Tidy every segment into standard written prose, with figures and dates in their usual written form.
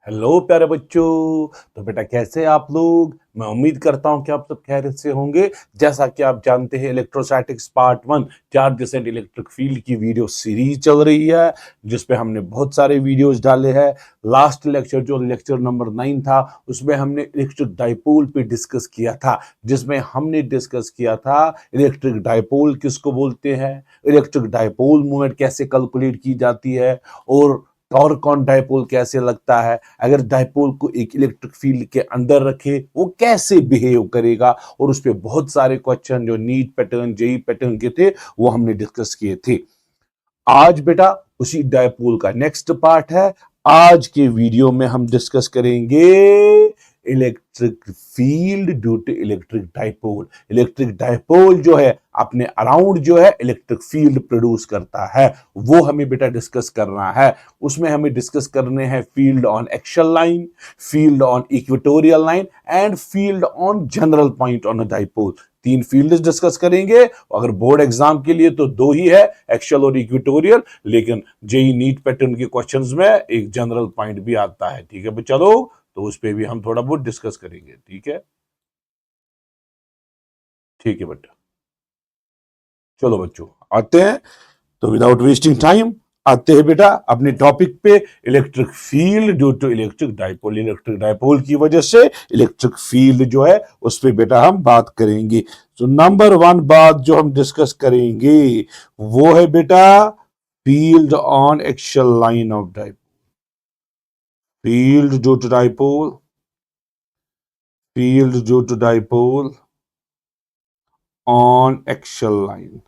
Hello प्यारे बच्चों। तो बेटा कैसे हैं आप लोग। मैं उम्मीद करता हूं कि आप सब खैरियत से होंगे। जैसा कि आप जानते हैं electrostatics part 1 charges and electric field की वीडियो सीरीज चल रही है, जिसपे हमने बहुत सारे वीडियोस डाले हैं। लास्ट लेक्चर जो लेक्चर नंबर 9 था उसमें हमने इलेक्ट्रिक डाइपोल पे डिस्कस किया था, जिसमें हमने डिस्कस किया था इलेक्ट्रिक डाइपोल किसको बोलते हैं, इलेक्ट्रिक डाइपोल मूवमेंट कैसे कैलकुलेट की जाती है, और टॉर्क ऑन डाइपोल कैसे लगता है, अगर डाइपोल को एक इलेक्ट्रिक फील्ड के अंदर रखे वो कैसे बिहेव करेगा। और उस पे बहुत सारे क्वेश्चन जो नीट पैटर्न जेई पैटर्न के थे वो हमने डिस्कस किए थे। आज बेटा उसी डाइपोल का नेक्स्ट पार्ट है। आज के वीडियो में हम डिस्कस करेंगे electric field due to electric dipole. Electric dipole जो है अपने अराउंड जो है इलेक्ट्रिक फील्ड प्रोड्यूस करता है, वो हमें बेटा डिस्कस करना है। उसमें हमें डिस्कस करने हैं field on axial line, field on equatorial line and field on general point on a dipole. 3 fields discuss करेंगे। अगर बोर्ड एग्जाम के लिए तो 2 ही है, एक्सियल और इक्वेटोरियल, लेकिन जेई नीट पैटर्न के क्वेश्चंस में एक जनरल पॉइंट भी आता है। ठीक है चलो, तो उस पर भी हम थोड़ा बहुत डिस्कस करेंगे। ठीक है बेटा, चलो बच्चों आते हैं। तो विदाउट वेस्टिंग टाइम आते हैं बेटा अपने टॉपिक पे, electric field due to electric dipole. Electric dipole की वजह से इलेक्ट्रिक फील्ड जो है उस पे बेटा हम बात करेंगे। तो नंबर 1 बात जो हम डिस्कस करेंगे वो है बेटा field on axial line of dipole. Field due to dipole, field due to dipole on axial line.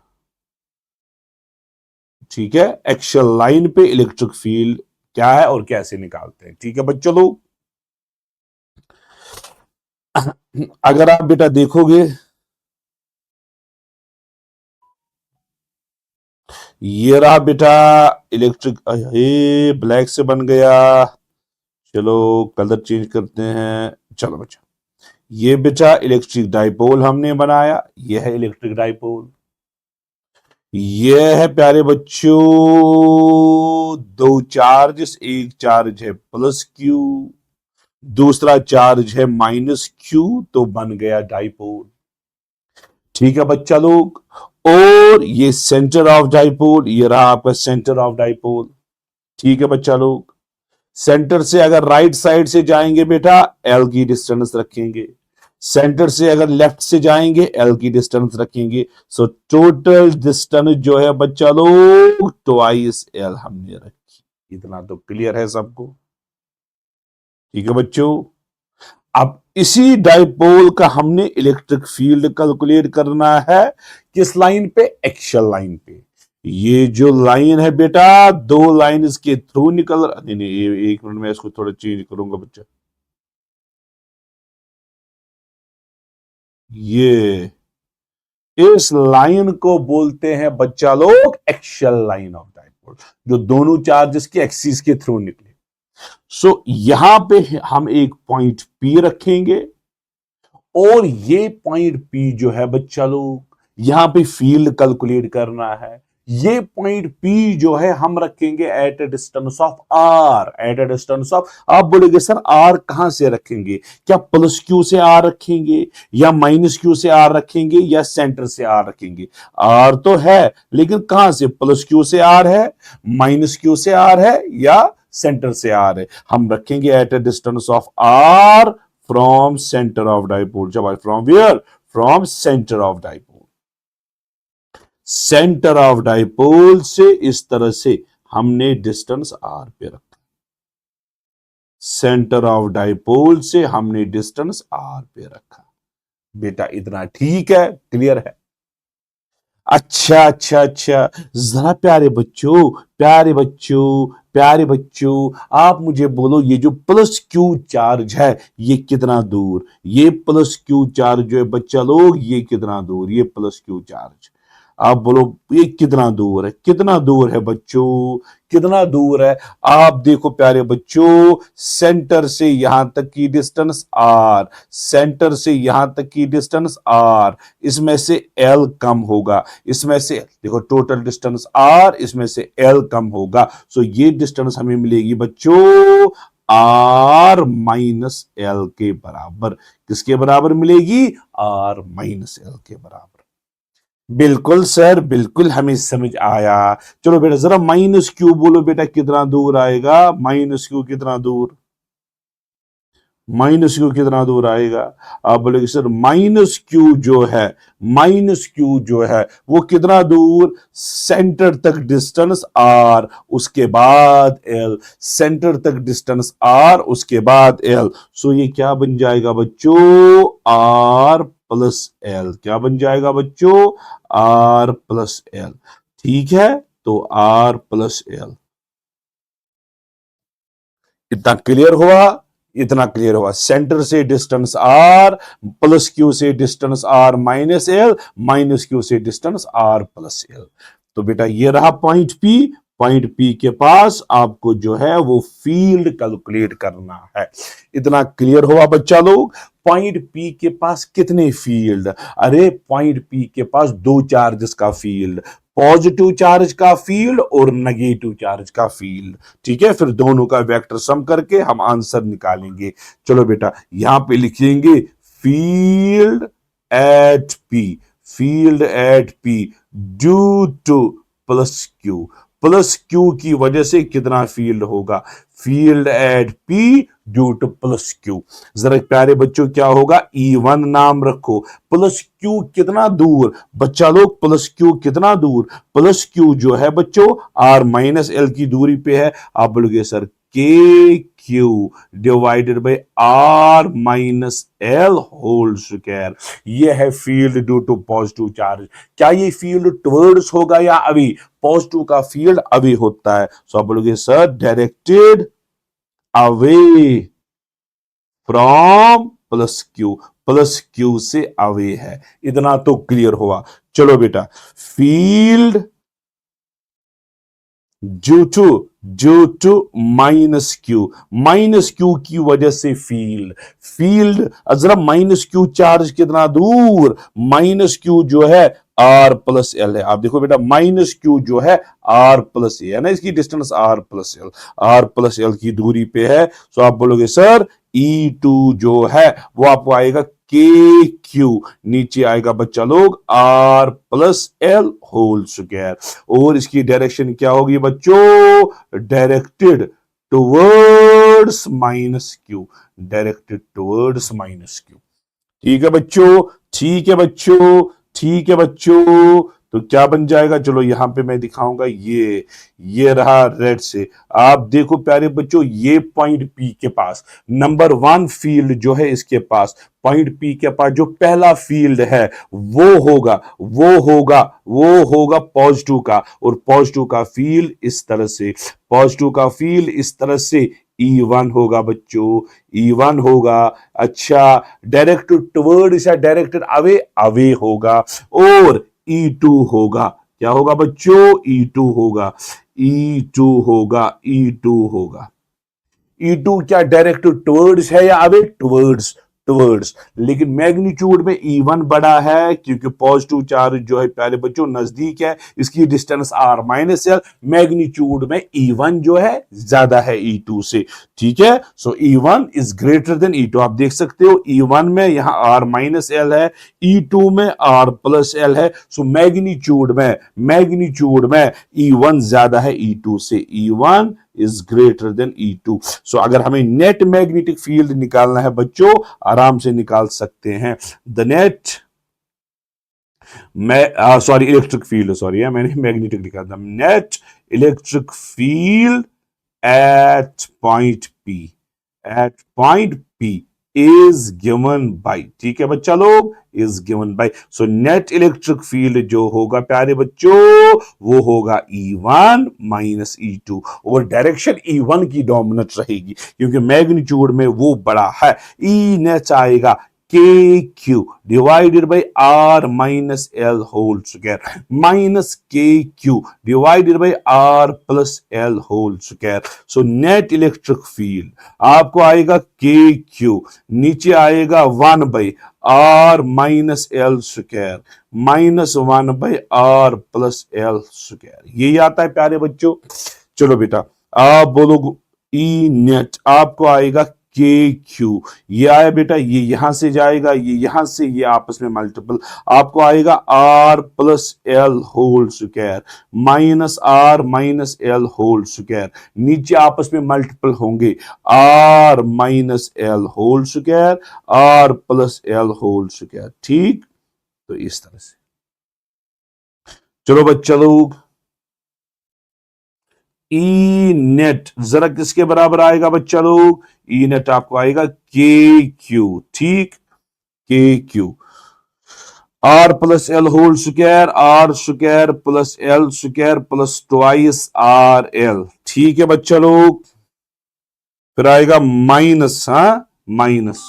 ठीक है, एक्सियल लाइन पे इलेक्ट्रिक फील्ड क्या है और कैसे निकालते हैं। ठीक है बच्चों लोग, अगर आप बेटा देखोगे ये रहा बेटा इलेक्ट्रिक, ये ब्लैक से बन गया, चलो कलर चेंज करते हैं। चलो बच्चा, ये बेटा इलेक्ट्रिक डाइपोल हमने बनाया, ये है इलेक्ट्रिक डाइपोल। ये है प्यारे बच्चों 2 चार्जेस, एक चार्ज है प्लस क्यू, दूसरा चार्ज है माइनस क्यू, तो बन गया डाइपोल। ठीक है बच्चा लोग, और ये सेंटर ऑफ डाइपोल, ये रहा आपका सेंटर ऑफ डाइपोल। ठीक है बच्चा लोग, सेंटर से अगर राइट साइड से जाएंगे बेटा एल की डिस्टेंस रखेंगे, सेंटर से अगर लेफ्ट से जाएंगे एल की डिस्टेंस रखेंगे। सो टोटल डिस्टेंस जो है बच्चा लोग ट्वाइस एल हमने रखी। इतना तो क्लियर है सबको। ठीक है बच्चों, अब इसी डाइपोल का हमने इलेक्ट्रिक फील्ड कैलकुलेट करना है। किस लाइन पे, एक्सियल लाइन पे। ये जो लाइन है बेटा 2 लाइन इसके थ्रू निकल, नहीं नहीं 1 मिनट में इसको थोड़ा चेंज करूंगा बच्चा। ये इस लाइन को बोलते हैं बच्चा लोग एक्सियल लाइन ऑफ डाइपोल, जो दोनों चार्जेस के एक्सिस के थ्रू निकले। सो यहां पे हम एक पॉइंट पी रखेंगे, और ये पॉइंट पी जो है बच्चा लोग यहां पे फील्ड कैलकुलेट करना है। ये पॉइंट पी जो है हम रखेंगे at a distance of R, at a distance of, आप बोलेंगे सर आर कहां से रखेंगे, क्या प्लस क्यू से आर रखेंगे या माइनस क्यू से आर रखेंगे या सेंटर से आर रखेंगे। आर तो है लेकिन कहां से, प्लस क्यू से आर है, माइनस क्यू से आर है या सेंटर से आर है। हम रखेंगे at a distance of R from centre of dipole. जब from where, from centre of dipole. Centre of dipole से इस तरह से हमने डिस्टेंस आर पे रखा, सेंटर ऑफ डाइपोल से हमने डिस्टेंस आर पे रखा। बेटा इतना ठीक है, क्लियर है। अच्छा अच्छा अच्छा, जरा प्यारे बच्चों, प्यारे बच्चों, प्यारे बच्चों, आप मुझे बोलो ये जो प्लस क्यू चार्ज है ये कितना दूर, ये प्लस क्यू चार्ज जो है बच्चा लोग ये कितना दूर, ये प्लस क्यू चार्ज आप बोलो ये कितना दूर है, कितना दूर है बच्चों, कितना दूर है। आप देखो प्यारे बच्चों, सेंटर से यहां तक की डिस्टेंस आर, सेंटर से यहां तक की डिस्टेंस आर, इसमें से एल कम होगा, इसमें से देखो टोटल डिस्टेंस आर, इसमें से एल कम होगा। सो ये डिस्टेंस हमें मिलेगी बच्चों आर माइनस एल के बराबर। किसके बराबर मिलेगी? आर माइनस एल के बराबर। बिल्कुल सर, बिल्कुल हमें समझ आया। चलो बेटा जरा माइनस क्यू बोलो बेटा, कितना दूर आएगा? माइनस क्यू कितना दूर? माइनस क्यू कितना दूर आएगा? आप बोलेगे सर माइनस क्यू जो है, माइनस क्यू जो है वो कितना दूर? सेंटर तक डिस्टेंस आर, उसके बाद एल। सेंटर तक डिस्टेंस आर, उसके बाद एल। सो ये क्या बन जाएगा बच्चों? R plus L. क्या बन जाएगा बच्चों? R plus L. ठीक है, तो आर प्लस एल। इतना क्लियर हुआ? इतना क्लियर हुआ। सेंटर से डिस्टेंस आर, प्लस क्यू से distance R minus L, minus Q से डिस्टेंस आर प्लस एल। तो बेटा ये रहा पॉइंट पी। पॉइंट पी के पास आपको जो है वो फील्ड कैलकुलेट करना है। इतना क्लियर हुआ बच्चा लोग? पॉइंट पी के पास कितने फील्ड? अरे पॉइंट पी के पास दो चार्जेस का फील्ड, पॉजिटिव चार्ज का फील्ड और नेगेटिव चार्ज का फील्ड। ठीक है, फिर दोनों का वेक्टर सम करके हम आंसर निकालेंगे। चलो बेटा यहां पे लिखेंगे field at P, field at P due to plus Q. Plus Q की वजह से कितना फील्ड होगा? Field at P due to plus Q. जरा प्यारे बच्चों क्या होगा? E1 नाम रखो। प्लस क्यू कितना दूर बच्चा लोग? प्लस क्यू कितना दूर? प्लस क्यू जो है बच्चों आर माइनस एल की दूरी पे है। आप बोलोगे sir K Q divided by R minus L whole square. ये है field due to positive charge. क्या ये फील्ड टुवर्ड्स होगा या अवे? पॉजिटिव का फील्ड अवे होता है। सो आप बोलोगे sir directed away from plus Q. Plus Q से अवे है। इतना तो क्लियर हुआ। चलो बेटा field due to minus Q, minus Q की वजह से फील्ड, फील्ड जरा माइनस क्यू चार्ज कितना दूर? माइनस क्यू जो है आर प्लस एल है। आप देखो बेटा माइनस क्यू जो है आर प्लस ए है ना, इसकी distance R plus L, R plus L की दूरी पे है। सो आप बोलोगे सर E2 जो है वो आपको आएगा के क्यू, नीचे आएगा बच्चा लोग R plus L whole square. और इसकी डायरेक्शन क्या होगी बच्चों? Directed towards minus Q, directed towards minus Q. ठीक है बच्चों, ठीक है बच्चों, ठीक है बच्चों। तो क्या बन जाएगा? चलो यहां पे मैं दिखाऊंगा। ये रहा रेड से। आप देखो प्यारे बच्चों, ये पॉइंट पी के पास नंबर 1 फील्ड जो है इसके पास, पॉइंट पी के पास जो पहला फील्ड है वो होगा पॉजिटिव का। और पॉजिटिव का फील्ड इस तरह से, पॉजिटिव का फील्ड इस तरह से E1 होगा बच्चों, E1 होगा। अच्छा, डायरेक्टेड टुवर्ड्स या डायरेक्टेड अवे? अवे होगा। और E2 होगा। क्या होगा बच्चों? E2 होगा, E2 होगा, E2 होगा। E2 क्या डायरेक्टेड टुवर्ड्स है या अवे? Towards, towards. लेकिन मैग्नीट्यूड में E1 बड़ा है क्योंकि पॉजिटिव चार्ज जो है प्यारे बच्चों नजदीक है, इसकी distance R minus L. Magnitude में E1 जो है ज्यादा है E2 से। ठीक है, सो E1 is greater than E2। आप देख सकते हो E1 में यहां R माइनस एल है, E2 में R प्लस एल है। सो मैग्नीट्यूड में E1 ज्यादा है E2 से। E1 is greater than E2। सो अगर हमें नेट मैग्नेटिक फील्ड निकालना है बच्चों, आराम से निकाल सकते हैं। The net sorry electric field, sorry है मैंने मैग्नेटिक लिखा था। Net electric field eight point P is given by, ठीक है बच्चा लोग, is given by. So net electric field जो होगा प्यारे बच्चों वो होगा E1 माइनस E2। और डायरेक्शन E1 की डोमिनेंट रहेगी क्योंकि मैग्नीट्यूड में वो बड़ा है। ई नेट आएगा K Q divided by R minus L whole square, minus K Q divided by R plus L whole square. So net electric field आपको आएगा के क्यू, नीचे आएगा 1 by R minus L square, -1 by R plus L square. यही आता है प्यारे बच्चों। चलो बेटा आप बोलो ई नेट आपको आएगा के क्यू, ये आया बेटा, ये यहां से जाएगा, ये यहां से, ये आपस में मल्टीपल, आपको आएगा R plus L whole square minus R minus L whole square, नीचे आपस में मल्टीपल होंगे, R minus L whole square, R plus L whole square. ठीक, तो इस तरह से। चलो बच्चा लोग, ई नेट जरा किसके बराबर आएगा बच्चा लोग, ई नेट आपको आएगा के क्यू। ठीक, K Q, R plus L whole square plus L square plus twice R L. ठीक है बच्चा लोग, फिर आएगा माइनस, हाँ माइनस।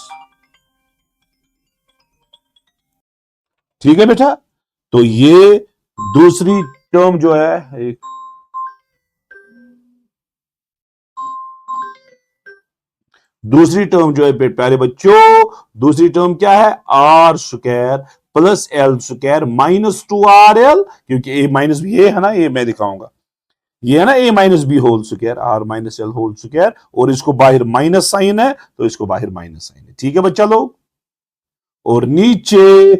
ठीक है बेटा, तो ये दूसरी टर्म जो है, एक दूसरी टर्म जो है प्यारे बच्चों, दूसरी टर्म क्या है, R square plus L square minus two R L, क्योंकि ए माइनस बी ये है ना, ये मैं दिखाऊंगा, ये है ना A minus B whole square, R minus L whole square, और इसको बाहर माइनस साइन है तो इसको बाहर माइनस साइन है। ठीक है बच्चा लोग, और नीचे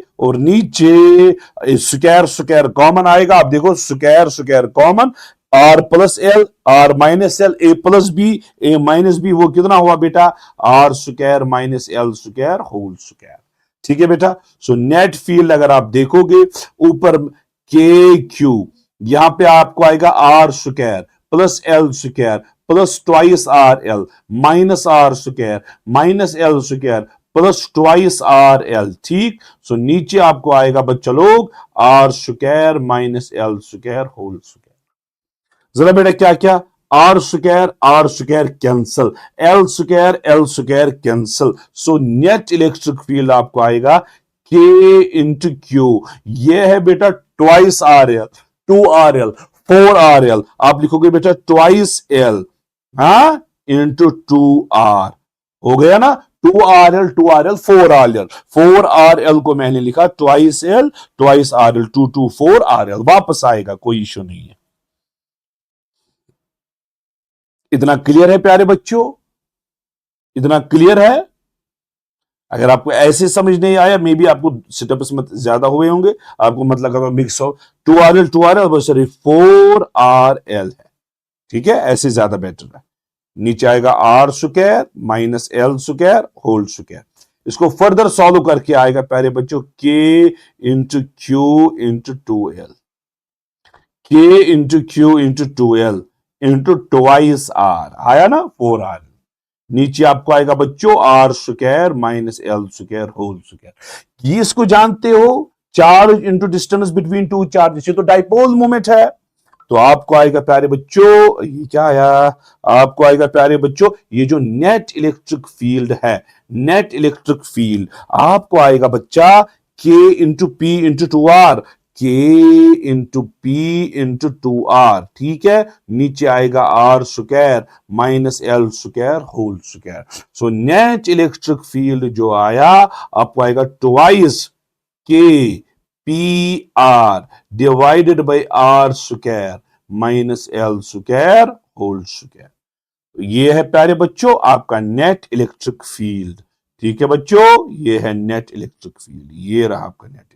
स्क्वायर स्क्वायर कॉमन आएगा, आप देखो square square common, R plus L, R minus L, A plus B, A minus B, वो कितना हुआ बेटा, R square minus L square whole square. ठीक है बेटा, सो नेट फील्ड अगर आप देखोगे ऊपर के क्यू, यहां पे आपको आएगा R square plus L square plus twice R L minus R square minus L square plus twice R L. ठीक, सो नीचे आपको आएगा बच्चा लोग R square minus L square whole square. जरा बेटा क्या क्या, R square cancel, L square cancel, so net electric field आपको आएगा के इंटू क्यू, ये है बेटा twice R L, two R L, four R L, आप लिखोगे बेटा ट्वाइस एल, हाँ इंटू टू आर, हो गया ना, two R L, two R L, four R L को मैंने लिखा twice L, twice R L, two two four R L, वापस आएगा, कोई इश्यू नहीं है। इतना क्लियर है प्यारे बच्चों, इतना क्लियर है? अगर आपको ऐसे समझ नहीं आया, मे बी आपको सेटअप्स में ज्यादा हुए होंगे, आपको मतलब लगा मिक्स हो, two R L sorry four R L है। ठीक है, ऐसे ज्यादा बेटर है। नीचे आएगा R square minus L square whole square, इसको फर्दर सॉल्व करके आएगा प्यारे बच्चों K into Q into two L, K into Q into two L into twice R, आया ना फोर आर। नीचे आपको आएगा बच्चों R square minus L square whole square. ये इसको जानते हो, charge into distance between two charge, ये तो डाइपोल मोमेंट है, तो आपको आएगा प्यारे बच्चों, ये क्या आया, आपको आएगा प्यारे बच्चों, ये जो नेट इलेक्ट्रिक फील्ड है, नेट इलेक्ट्रिक फील्ड आपको आएगा बच्चा K into P into two R, K into P into two R. ठीक है, नीचे आएगा R square minus L square whole square, so net electric field जो आया आपको आएगा twice K P R divided by R square minus L square whole square. ये है प्यारे बच्चों आपका नेट इलेक्ट्रिक फील्ड। ठीक है बच्चों, ये है नेट इलेक्ट्रिक फील्ड, ये रहा आपका net electric,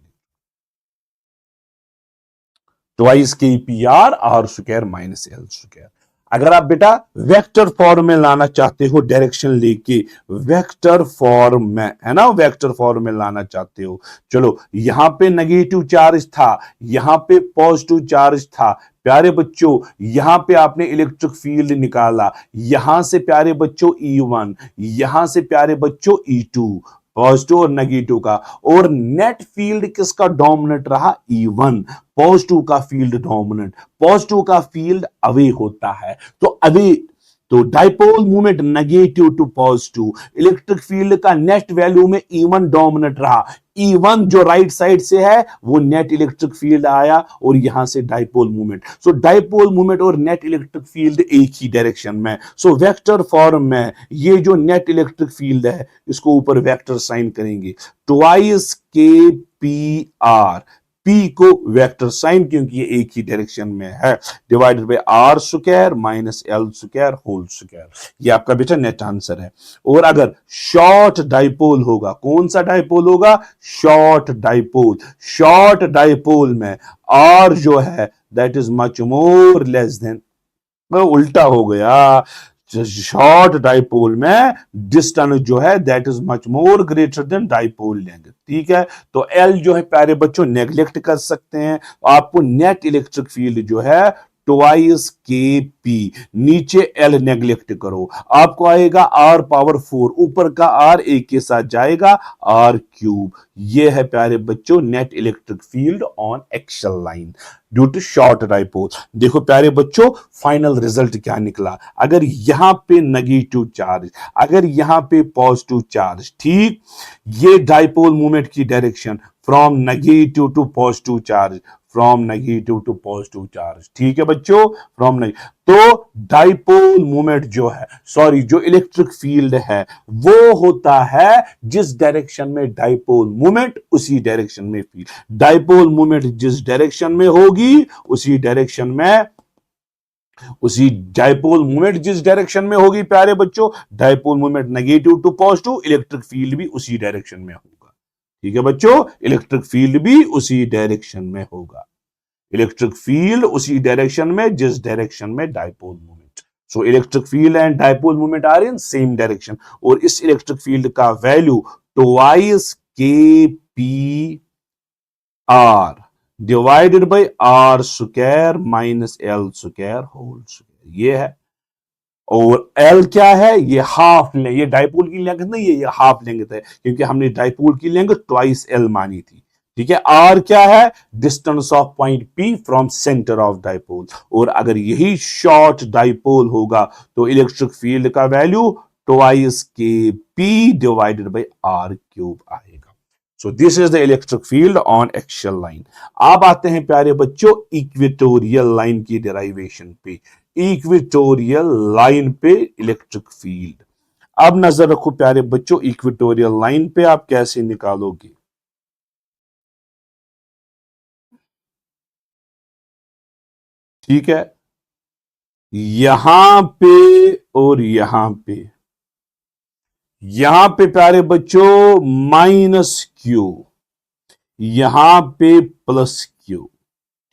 twice K P are square minus L square. अगर आप बेटा वेक्टर फॉर्म में लाना चाहते हो, डायरेक्शन लेके वेक्टर फॉर्म में, है ना, वेक्टर फॉर्म में लाना चाहते हो, चलो यहां पे नेगेटिव चार्ज था, यहां पे पॉजिटिव चार्ज था, प्यारे बच्चों यहां पे आपने इलेक्ट्रिक फील्ड निकाला, यहां से प्यारे बच्चों E1, यहां से प्यारे बच्चों E2, पॉजिटिव और नेगेटिव का, और नेट फील्ड किसका डोमिनेंट रहा, E1, पॉजिटिव का फील्ड डोमिनेंट, पॉजिटिव का फील्ड अवे होता है, तो अवे, तो dipole movement negative to positive, electric field का नेट वैल्यू में E1 डोमिनेंट रहा, E1 जो राइट साइड से है वो नेट इलेक्ट्रिक फील्ड आया, और यहां से डाइपोल मूवमेंट, सो डाइपोल मूवमेंट और नेट इलेक्ट्रिक फील्ड एक ही डायरेक्शन में, सो वेक्टर फॉर्म में ये जो नेट इलेक्ट्रिक फील्ड है इसको ऊपर वेक्टर साइन करेंगे, twice K P R, P को वेक्टर साइन, क्योंकि ये एक ही डायरेक्शन में है, divided by R square minus L square whole square. ये आपका बेटा नेट आंसर है। और अगर शॉर्ट डाइपोल होगा, कौन सा डाइपोल होगा? Short dipole. शॉर्ट डाइपोल में आर जो है that is much more less than, उल्टा हो गया, शॉर्ट डाइपोल में डिस्टेंस जो है that is much more greater then dipole length. ठीक है, तो एल जो है प्यारे बच्चों नेग्लेक्ट कर सकते हैं, आपको नेट इलेक्ट्रिक फील्ड जो है ट्वाइस के पी, नीचे एल नेग्लेक्ट करो, आपको आएगा आर पावर 4, ऊपर का आर एक के साथ जाएगा आर क्यूब। ये है प्यारे बच्चों net electric field on axial line due to short dipole. देखो प्यारे बच्चों फाइनल रिजल्ट क्या निकला, अगर यहां पे नेगेटिव चार्ज, अगर यहां पे पॉजिटिव चार्ज, ठीक, ये डाइपोल मूवमेंट की direction from negative to positive charge, from negative to positive charge, ठीक है बच्चों, फ्रॉम नेगेटिव, तो डाइपोल मूवमेंट जो है, सॉरी जो इलेक्ट्रिक फील्ड है वो होता है जिस डायरेक्शन में डाइपोल मूवमेंट उसी डायरेक्शन में फील्ड, डाइपोल मूवमेंट जिस डायरेक्शन में होगी उसी डायरेक्शन में, उसी डाइपोल मूवमेंट जिस डायरेक्शन में होगी प्यारे बच्चों, dipole movement negative to positive, electric field भी उसी डायरेक्शन में होगा। ठीक है बच्चों, इलेक्ट्रिक फील्ड भी उसी डायरेक्शन में होगा, इलेक्ट्रिक फील्ड उसी डायरेक्शन में जिस डायरेक्शन में dipole movement. So electric field and dipole movement are in same direction, और इस इलेक्ट्रिक फील्ड का value twice K P R divided by R square minus L square whole square, ये है। और एल क्या है? ये हाफ लेंथ, ये डाइपोल की लेंथ नहीं है, ये हाफ लेंथ है, क्योंकि हमने डाइपोल की लेंथ ट्वाइस एल मानी थी। ठीक है, आर क्या है? Distance of point P from centre of dipole, और अगर यही शॉर्ट डाइपोल होगा तो इलेक्ट्रिक फील्ड का value twice K P divided by R cube आएगा। So this is the electric field on axial line. अब आते हैं प्यारे बच्चों इक्वेटोरियल लाइन की डेराइवेशन पे, इक्वेटोरियल लाइन पे इलेक्ट्रिक फील्ड। अब नजर रखो प्यारे बच्चों इक्वेटोरियल लाइन पे आप कैसे निकालोगे। ठीक है, यहां पे और यहां पे प्यारे बच्चों माइनस क्यू, यहां पे प्लस क्यू।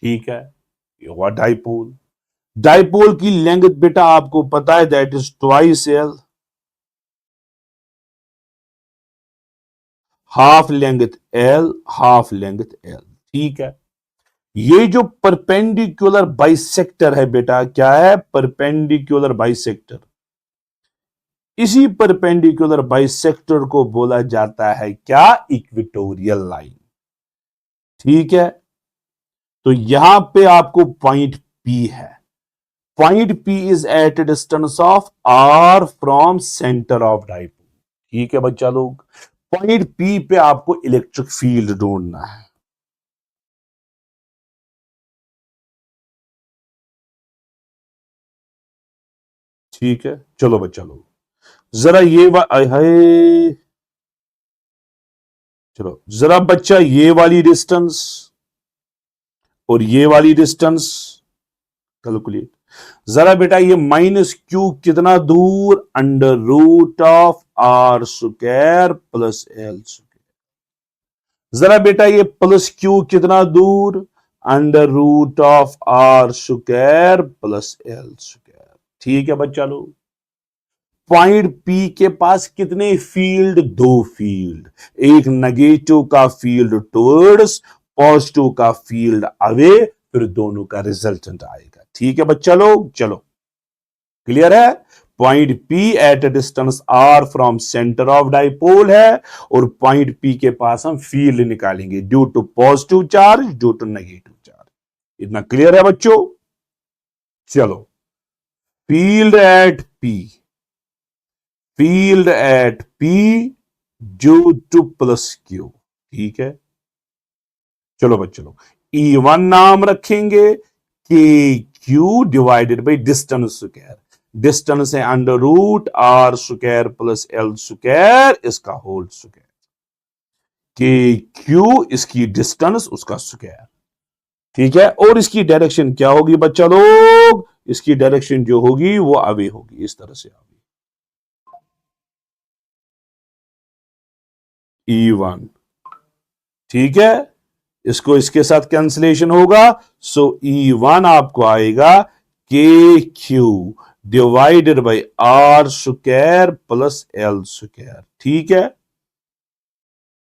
ठीक है, ये हुआ डाइपोल। डाइपोल की लेंथ बेटा आपको पता है that is twice L, half length L, half length L. ठीक है, ये जो परपेंडिकुलर बाइसेक्टर है बेटा, क्या है? Perpendicular bisector. इसी परपेंडिकुलर बाइसेक्टर को बोला जाता है क्या? Equatorial line. ठीक है, तो यहां पे आपको पॉइंट पी है, point P is at distance of R from centre of dipole. ठीक है बच्चा लोग, पॉइंट पी पे आपको इलेक्ट्रिक फील्ड ढूंढना है। ठीक है, चलो बच्चा लोग जरा ये हाय, चलो जरा बच्चा ये वाली डिस्टेंस और ये वाली डिस्टेंस कैलकुलेट। जरा बेटा ये माइनस क्यू कितना दूर? Under root of R square plus L square. जरा बेटा ये प्लस क्यू कितना दूर? Under root of R square plus L square. ठीक है बच्चा लोग, पॉइंट पी के पास कितने फील्ड? दो फील्ड, एक नेगेटिव का फील्ड टुवर्ड्स, पॉजिटिव का फील्ड अवे, फिर दोनों का रिजल्टेंट आएगा। ठीक है बच्चा लोग, चलो क्लियर है? Point P at distance R from centre of dipole है, और पॉइंट पी के पास हम फील्ड निकालेंगे due to positive charge, due to negative charge. इतना क्लियर है बच्चों? चलो, field at P, field at P due to plus Q. ठीक है, चलो बच्चों लोग E1 नाम रखेंगे, K Q divided by distance square, distance है under root R square plus L square, इसका होल स्क्वायर। के क्यू इसकी डिस्टेंस उसका स्क्वायर, ठीक है। और इसकी डायरेक्शन क्या होगी बच्चा लोग, इसकी डायरेक्शन जो होगी वो अवे होगी, इस तरह से अवे E1, ठीक है। इसको इसके साथ कैंसिलेशन होगा, सो E1 आपको आएगा K Q divided by R square plus L square, ठीक है।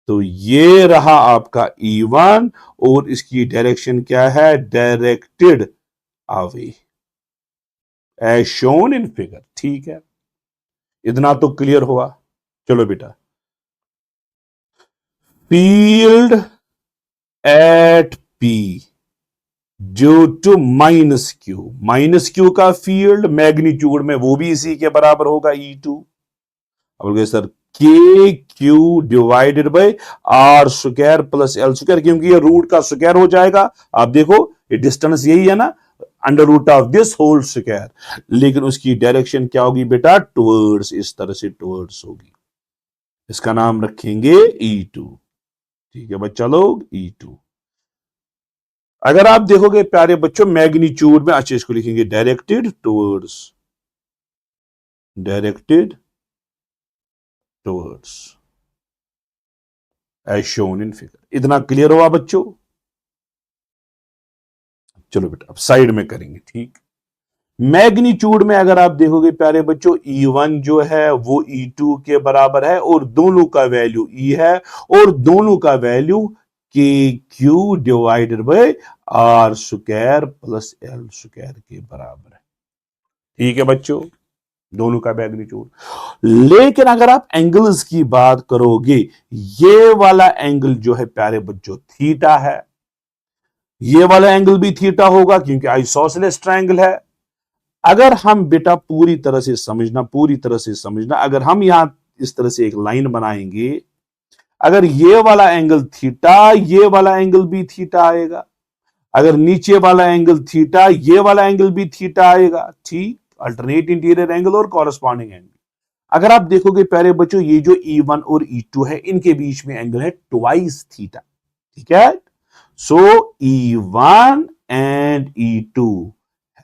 तो ये रहा आपका E1 और इसकी डायरेक्शन क्या है, directed away as shown in figure, ठीक है। इतना तो क्लियर हुआ। चलो बेटा, field at P due to minus Q का फील्ड मैग्नीट्यूड में वो भी इसी के बराबर होगा E2। अब sir K Q divided by R square plus L square, क्योंकि ये रूट का स्क्वायर हो जाएगा। आप देखो ये डिस्टेंस यही है ना, under root of this whole square, लेकिन उसकी डायरेक्शन क्या होगी बेटा, टुवर्ड्स, इस तरह से टुवर्ड्स होगी। इसका नाम रखेंगे E2, ठीक है बच्चा लोग, E2। अगर आप देखोगे प्यारे बच्चों मैग्नीट्यूड में, अच्छा इसको लिखेंगे directed towards as shown in figure. इतना क्लियर हुआ बच्चों। चलो बेटा अब साइड में करेंगे, ठीक। मैग्नीट्यूड में अगर आप देखोगे प्यारे बच्चों, E1 जो है वो E2 के बराबर है और दोनों का वैल्यू E है और दोनों का value K Q divided by R square plus L square के बराबर है, ठीक है बच्चों, दोनों का मैग्नीट्यूड। लेकिन अगर आप एंगल्स की बात करोगे, ये वाला एंगल जो है प्यारे बच्चों थीटा है, ये वाला एंगल भी थीटा होगा क्योंकि आइसोसेलेस ट्रायंगल है। अगर हम बेटा पूरी तरह से समझना, अगर हम यहां इस तरह से एक लाइन बनाएंगे, अगर ये वाला एंगल थीटा, ये वाला एंगल भी थीटा आएगा। अगर नीचे वाला एंगल थीटा, ये वाला एंगल भी थीटा आएगा, ठीक। अल्टरनेट इंटीरियर एंगल और कॉरस्पॉन्डिंग एंगल। अगर आप देखोगे प्यारे बच्चों, ये जो E1 और E2 है, इनके बीच में एंगल है ट्वाइस थीटा, ठीक है। सो E1 and E2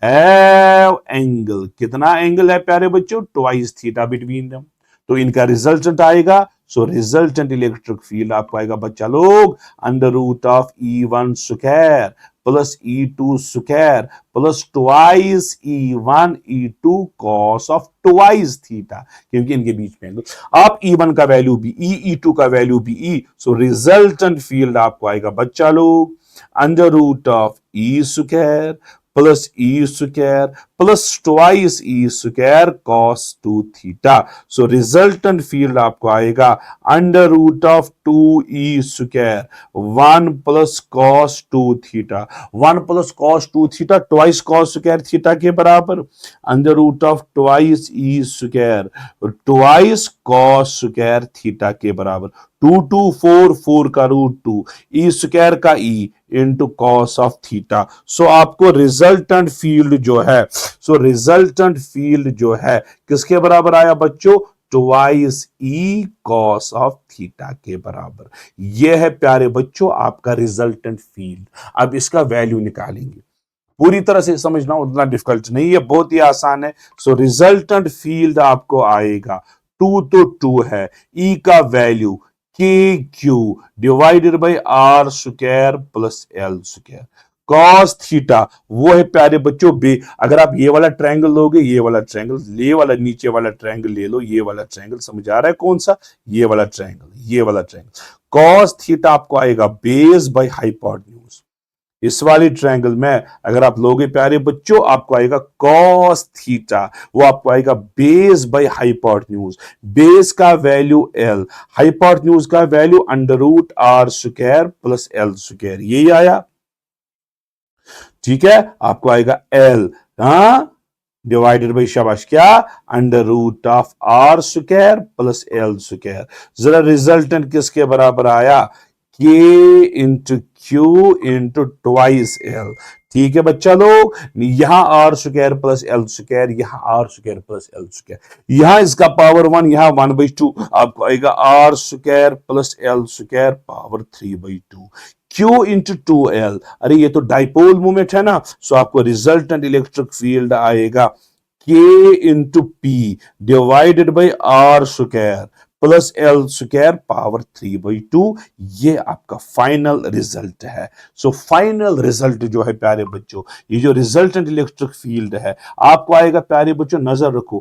have angle, कितना एंगल है प्यारे बच्चों, ट्वाइस थीटा बिटवीन देम। तो इनका रिजल्टेंट आएगा, सो रिजल्टेंट इलेक्ट्रिक फील्ड आपको आएगा बच्चा लोग under root of E1 square plus E2 square plus twice E1 E2 cos of twice theta, क्योंकि इनके बीच में एंगल। आप E1 का वैल्यू भी E2 का वैल्यू भी E, सो रिजल्टेंट फील्ड आपको आएगा बच्चा लोग under root of E square plus E square plus twice E square cos 2 theta. So resultant field आपको आएगा under root of 2E square 1 plus cos 2 theta, 1 plus cos 2 theta twice cos square theta के बराबर, under root of twice E square twice cos square theta के बराबर। 2 2 4 4 का root 2 E square का E into cos of theta. So आपको resultant field जो है किसके बराबर आया बच्चों, twice E cos of theta के बराबर। यह है प्यारे बच्चों आपका रिजल्टेंट फील्ड। अब इसका वैल्यू निकालेंगे, पूरी तरह से समझना उतना डिफिकल्ट नहीं है, बहुत ही आसान है। सो रिजल्टेंट फील्ड आपको आएगा 2 तो 2 है, E का value K Q divided by R square plus L square cos theta, वो है प्यारे बच्चों अगर आप ये वाला ट्रायंगल लोगे, ये वाला ट्रायंगल, ये वाला नीचे वाला ट्रायंगल ले लो, ये वाला ट्रायंगल समझ आ रहा है कौन सा, ये वाला ट्रायंगल कॉस थीटा आपको आएगा बेस बाई हाइपोटेन्यूज। इस वाली ट्रायंगल में अगर आप लोगे प्यारे बच्चों, आपको आएगा कॉस थीटा, वो आपको आएगा बेस बाई हाइपोटेन्यूज। बेस का वैल्यू L, हाइपोटेन्यूज का value under root R square plus L square, यही आया, ठीक है। आपको आएगा L डिवाइडेड बाई शाबाश क्या, under root of R square plus L square. जरा रिजल्टेंट किसके बराबर आया, K into Q into twice L. ठीक है बच्चा लोग, यहां R square plus L square, यहां R square plus L square, यहां इसका पावर 1, यहां 1/2, आपको आएगा R square plus L square power 3/2, Q into 2l। अरे ये तो डाइपोल मूवमेंट है ना, सो आपको रिजल्टेंट इलेक्ट्रिक फील्ड आएगा K into P divided by R square plus L square power 3/2। ये आपका फाइनल रिजल्ट है। सो फाइनल रिजल्ट जो है प्यारे बच्चों, ये जो रिजल्टेंट इलेक्ट्रिक फील्ड है आपको आएगा प्यारे बच्चों, नजर रखो,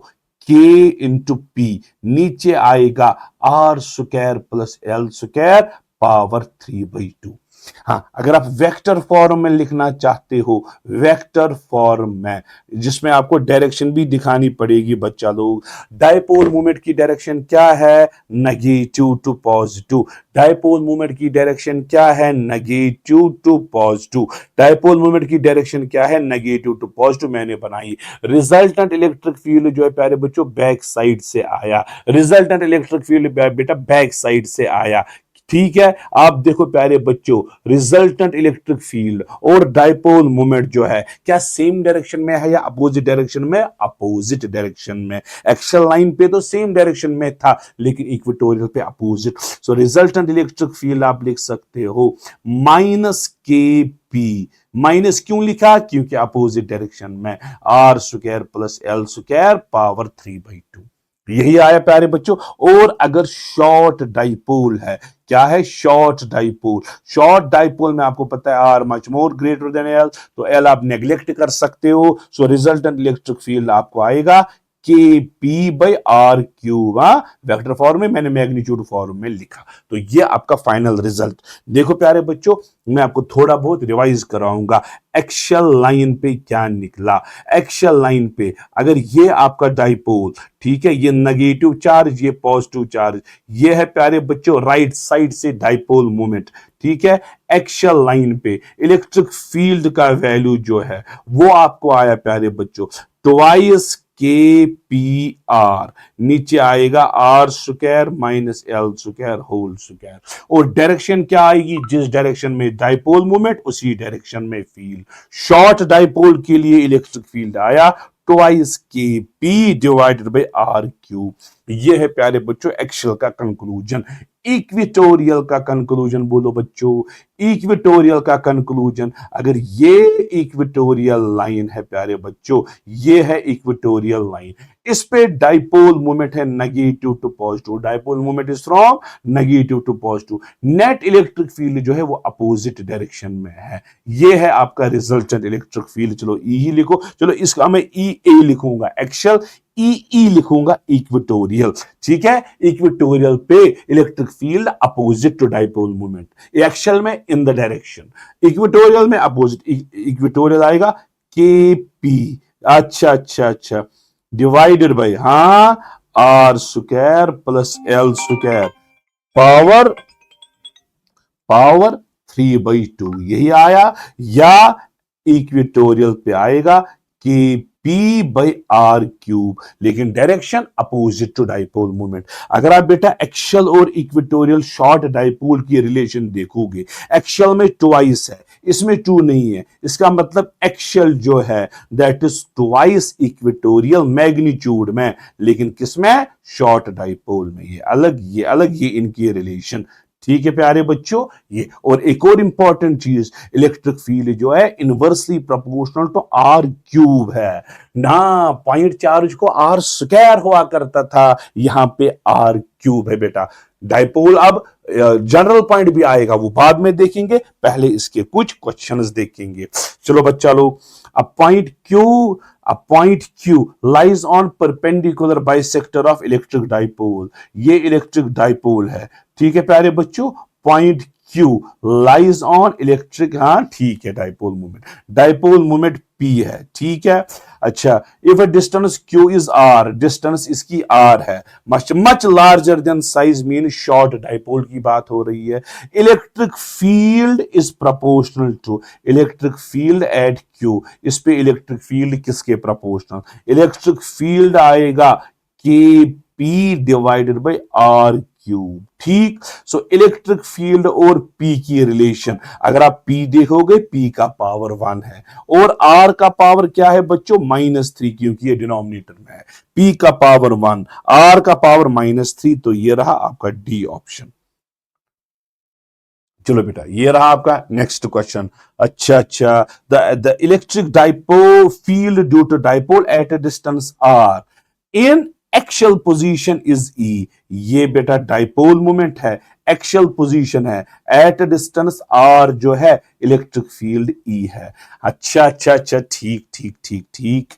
के इंटू पी, नीचे आएगा R square plus L square power 3/2। हाँ, अगर आप वेक्टर फॉर्म में लिखना चाहते हो, वेक्टर फॉर्म में, जिसमें आपको डायरेक्शन भी दिखानी पड़ेगी बच्चा लोग। डायपोल मूवमेंट की डायरेक्शन क्या है, negative to positive. Dipole movement की डायरेक्शन क्या है, negative to positive. Dipole movement की डायरेक्शन क्या है, नेगेटिव टू पॉजिटिव। मैंने बनाई। रिजल्टेंट इलेक्ट्रिक फील्ड जो है प्यारे बच्चों बैक साइड से आया। रिजल्टेंट इलेक्ट्रिक फील्ड बेटा बैक साइड से आया। ठीक है, आप देखो प्यारे बच्चों, रिजल्टेंट इलेक्ट्रिक फील्ड और डाइपोल मोमेंट जो है क्या सेम डायरेक्शन में है या अपोजिट डायरेक्शन में, अपोजिट डायरेक्शन में। एक्सल लाइन पे तो सेम डायरेक्शन में था, लेकिन इक्वेटोरियल पे opposite. So resultant electric field आप लिख सकते हो माइनस के पी। माइनस क्यों लिखा, क्योंकि अपोजिट डायरेक्शन में, R square plus L square power 3/2। यही आया प्यारे बच्चों। और अगर शॉर्ट डाइपोल है, क्या है, शॉर्ट डाइपोल। शॉर्ट डाइपोल में आपको पता है R much more greater than L, तो एल आप नेग्लेक्ट कर सकते हो। सो रिजल्टेंट इलेक्ट्रिक फील्ड आपको आएगा K P by R cube. Vector form में, मैंने मैग्नीट्यूड फॉर्म में लिखा। तो ये आपका फाइनल रिजल्ट। देखो प्यारे बच्चों, मैं आपको थोड़ा बहुत रिवाइज कराऊंगा। एक्सल लाइन पे क्या निकला, एक्सल लाइन पे अगर ये आपका डाइपोल, ठीक है, ये नेगेटिव चार्ज, ये पॉजिटिव चार्ज, ये है प्यारे बच्चों राइट साइड से डाइपोल मोमेंट। ठीक है, एक्सल लाइन पे इलेक्ट्रिक फील्ड का वैल्यू जो है वो आपको आया प्यारे बच्चों ट्वाइस के पी आर, नीचे आएगा R square minus L square whole square. और डायरेक्शन क्या आएगी, जिस डायरेक्शन में डाइपोल मूवमेंट उसी डायरेक्शन में फील्ड। शॉर्ट डाइपोल के लिए इलेक्ट्रिक फील्ड आया twice K P divided by R cube. ये है प्यारे बच्चों एक्सल का कंक्लूजन। इक्वेटोरियल का कंक्लूजन बोलो बच्चों, इक्वेटोरियल का कंक्लूजन, अगर ये इक्वेटोरियल लाइन है प्यारे बच्चों, ये है इक्वेटोरियल लाइन, इस पे डाइपोल मूवमेंट है negative to positive. Dipole movement is from negative to positive. Net electric field जो है वो अपोजिट डायरेक्शन में है। ये है आपका रिजल्टेंट इलेक्ट्रिक फील्ड। चलो ई ही लिखो, चलो इसका मैं ई ए लिखूंगा, एक्सल ई लिखूंगा इक्वेटोरियल। ठीक है, इक्वेटोरियल पे electric field opposite to dipole movement, axial में इन द डायरेक्शन, इक्वेटोरियल में अपोजिट। इक्वेटोरियल आएगा के पी, अच्छा अच्छा अच्छा, डिवाइडेड बाई, हाँ, R square plus L square power power 3/2। यही आया, या इक्वेटोरियल पे आएगा कि पी बाई आर क्यूब, लेकिन direction opposite to dipole movement. अगर आप बेटा एक्सल और इक्वेटोरियल शॉर्ट डाइपोल की रिलेशन देखोगे, एक्सल में ट्वाइस है, इसमें 2 नहीं है, इसका मतलब एक्सल जो है that is twice equatorial magnitude में, लेकिन किसमें, शॉर्ट डाइपोल में। ये अलग, ये अलग, ये इनकी रिलेशन। ठीक है प्यारे बच्चों, ये। और एक और इंपॉर्टेंट चीज, इलेक्ट्रिक फील्ड जो है inversely proportional to R cube है ना। पॉइंट चार्ज को आर स्क्वायर हुआ करता था, यहां पे आर क्यूब है बेटा। डाइपोल अब जनरल पॉइंट भी आएगा, वो बाद में देखेंगे, पहले इसके कुछ क्वेश्चंस देखेंगे। चलो बच्चा लोग, a point Q lies on perpendicular bisector of electric dipole। ये इलेक्ट्रिक डाइपोल है। ठीक है प्यारे बच्चों, point Q lies on electric, हाँ ठीक है, डाइपोल मूवमेंट P है। ठीक है, अच्छा, if a distance Q is R, distance इसकी R है, much larger than size, mean short dipole की बात हो रही है। Electric field is proportional to electric field at Q। इस पे इलेक्ट्रिक फील्ड किसके प्रोपोर्शनल, इलेक्ट्रिक फील्ड आएगा K P divided by R cube. ठीक, सो इलेक्ट्रिक फील्ड और पी की रिलेशन, अगर आप पी देखोगे पी का पावर 1 है और आर का पावर क्या है बच्चों -3, क्योंकि ये डिनोमिनेटर में है। पी का पावर 1, आर का पावर -3, तो ये रहा आपका डी ऑप्शन। चलो बेटा ये रहा आपका नेक्स्ट क्वेश्चन। अच्छा, the electric dipole field due to dipole at a distance R in actual position is E. ये बेटा डाइपोल मोमेंट है, एक्चुअल पोजीशन है, एट डिस्टेंस आर जो है इलेक्ट्रिक फील्ड ई है। अच्छा, ठीक।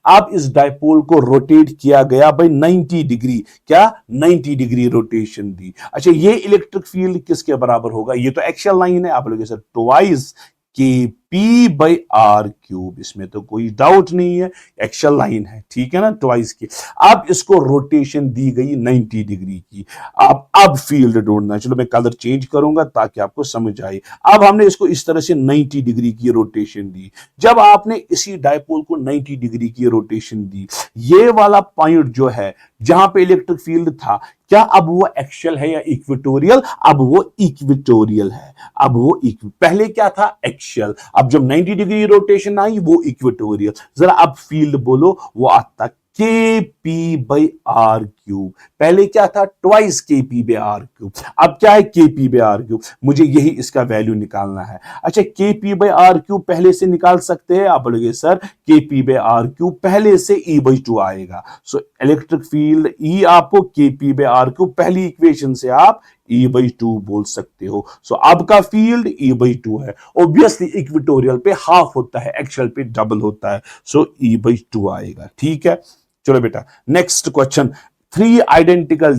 अब इस डाइपोल को रोटेट किया गया बाई 90 डिग्री, क्या 90 डिग्री रोटेशन दी। अच्छा, ये इलेक्ट्रिक फील्ड किसके बराबर होगा? ये तो एक्चुअल लाइन है, आप लोग sir twice K P by R cube, इसमें तो कोई डाउट नहीं है, एक्चुअल लाइन है, ठीक है ना, ट्वाइस की। अब इसको रोटेशन दी गई 90 डिग्री की। अब फील्ड ढूंढना है। चलो मैं कलर चेंज करूंगा ताकि आपको समझ आए। अब हमने इसको इस तरह से 90 डिग्री की रोटेशन दी। जब आपने इसी डायपोल को 90 डिग्री की रोटेशन दी, ये वाला पॉइंट जो है जहां पे इलेक्ट्रिक फील्ड था, क्या अब वो एक्सियल है या इक्वेटोरियल? अब वो इक्वेटोरियल है। पहले क्या था? एक्सियल। अब जब 90 डिग्री रोटेशन आई वो इक्वेटोरियल। जरा अब फील्ड बोलो, वो आता के पी बाई आर क्यूब। पहले क्या था? Twice K P by R cube. अब क्या है? K P by R cube. मुझे यही इसका वैल्यू निकालना है। अच्छा, के पी बाई आर क्यूब पहले से निकाल सकते हैं? आप बोलोगे सर के पी बाई आर क्यूब पहले से ई बाई 2 आएगा। सो इलेक्ट्रिक फील्ड ई आपको के पी बाई आर क्यूब पहली इक्वेशन से आप ई बाई 2 बोल सकते हो। सो अब का फील्ड ई बाई 2 है। ऑब्वियसली इक्वेटोरियल पे हाफ होता है, एक्सियल पे डबल होता है। सो ई बाई 2 आएगा। ठीक है, चलो बेटा नेक्स्ट क्वेश्चन। तीन आइडेंटिकल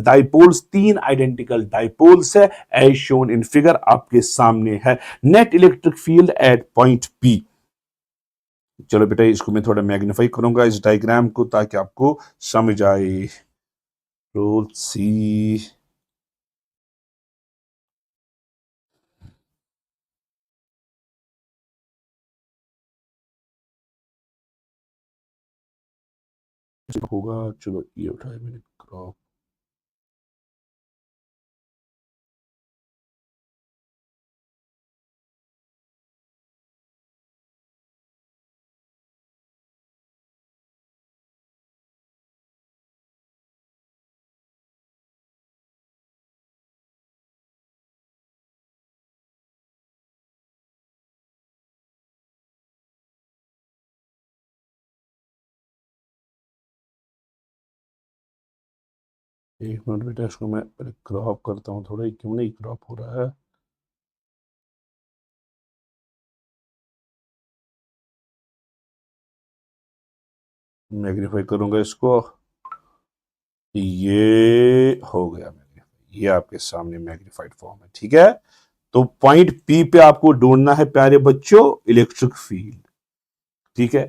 डाइपोल्स है, एज शोन इन फिगर, आपके सामने है। Net electric field eight point P. चलो बेटा इसको मैं थोड़ा मैग्नीफाई करूंगा इस डायग्राम को ताकि आपको समझ आए। रोल सी, होगा। चलो ये उठाए मैंने क्रॉप। एक मिनट बेटा, इसको मैं क्रॉप करता हूँ थोड़ा, क्यों नहीं क्रॉप हो रहा है। मैग्नीफाई करूंगा इसको, ये हो गया मैग्नीफाई, ये आपके सामने मैग्नीफाइड फॉर्म है। ठीक है, तो पॉइंट पी पे आपको ढूंढना है प्यारे बच्चों इलेक्ट्रिक फील्ड। ठीक है,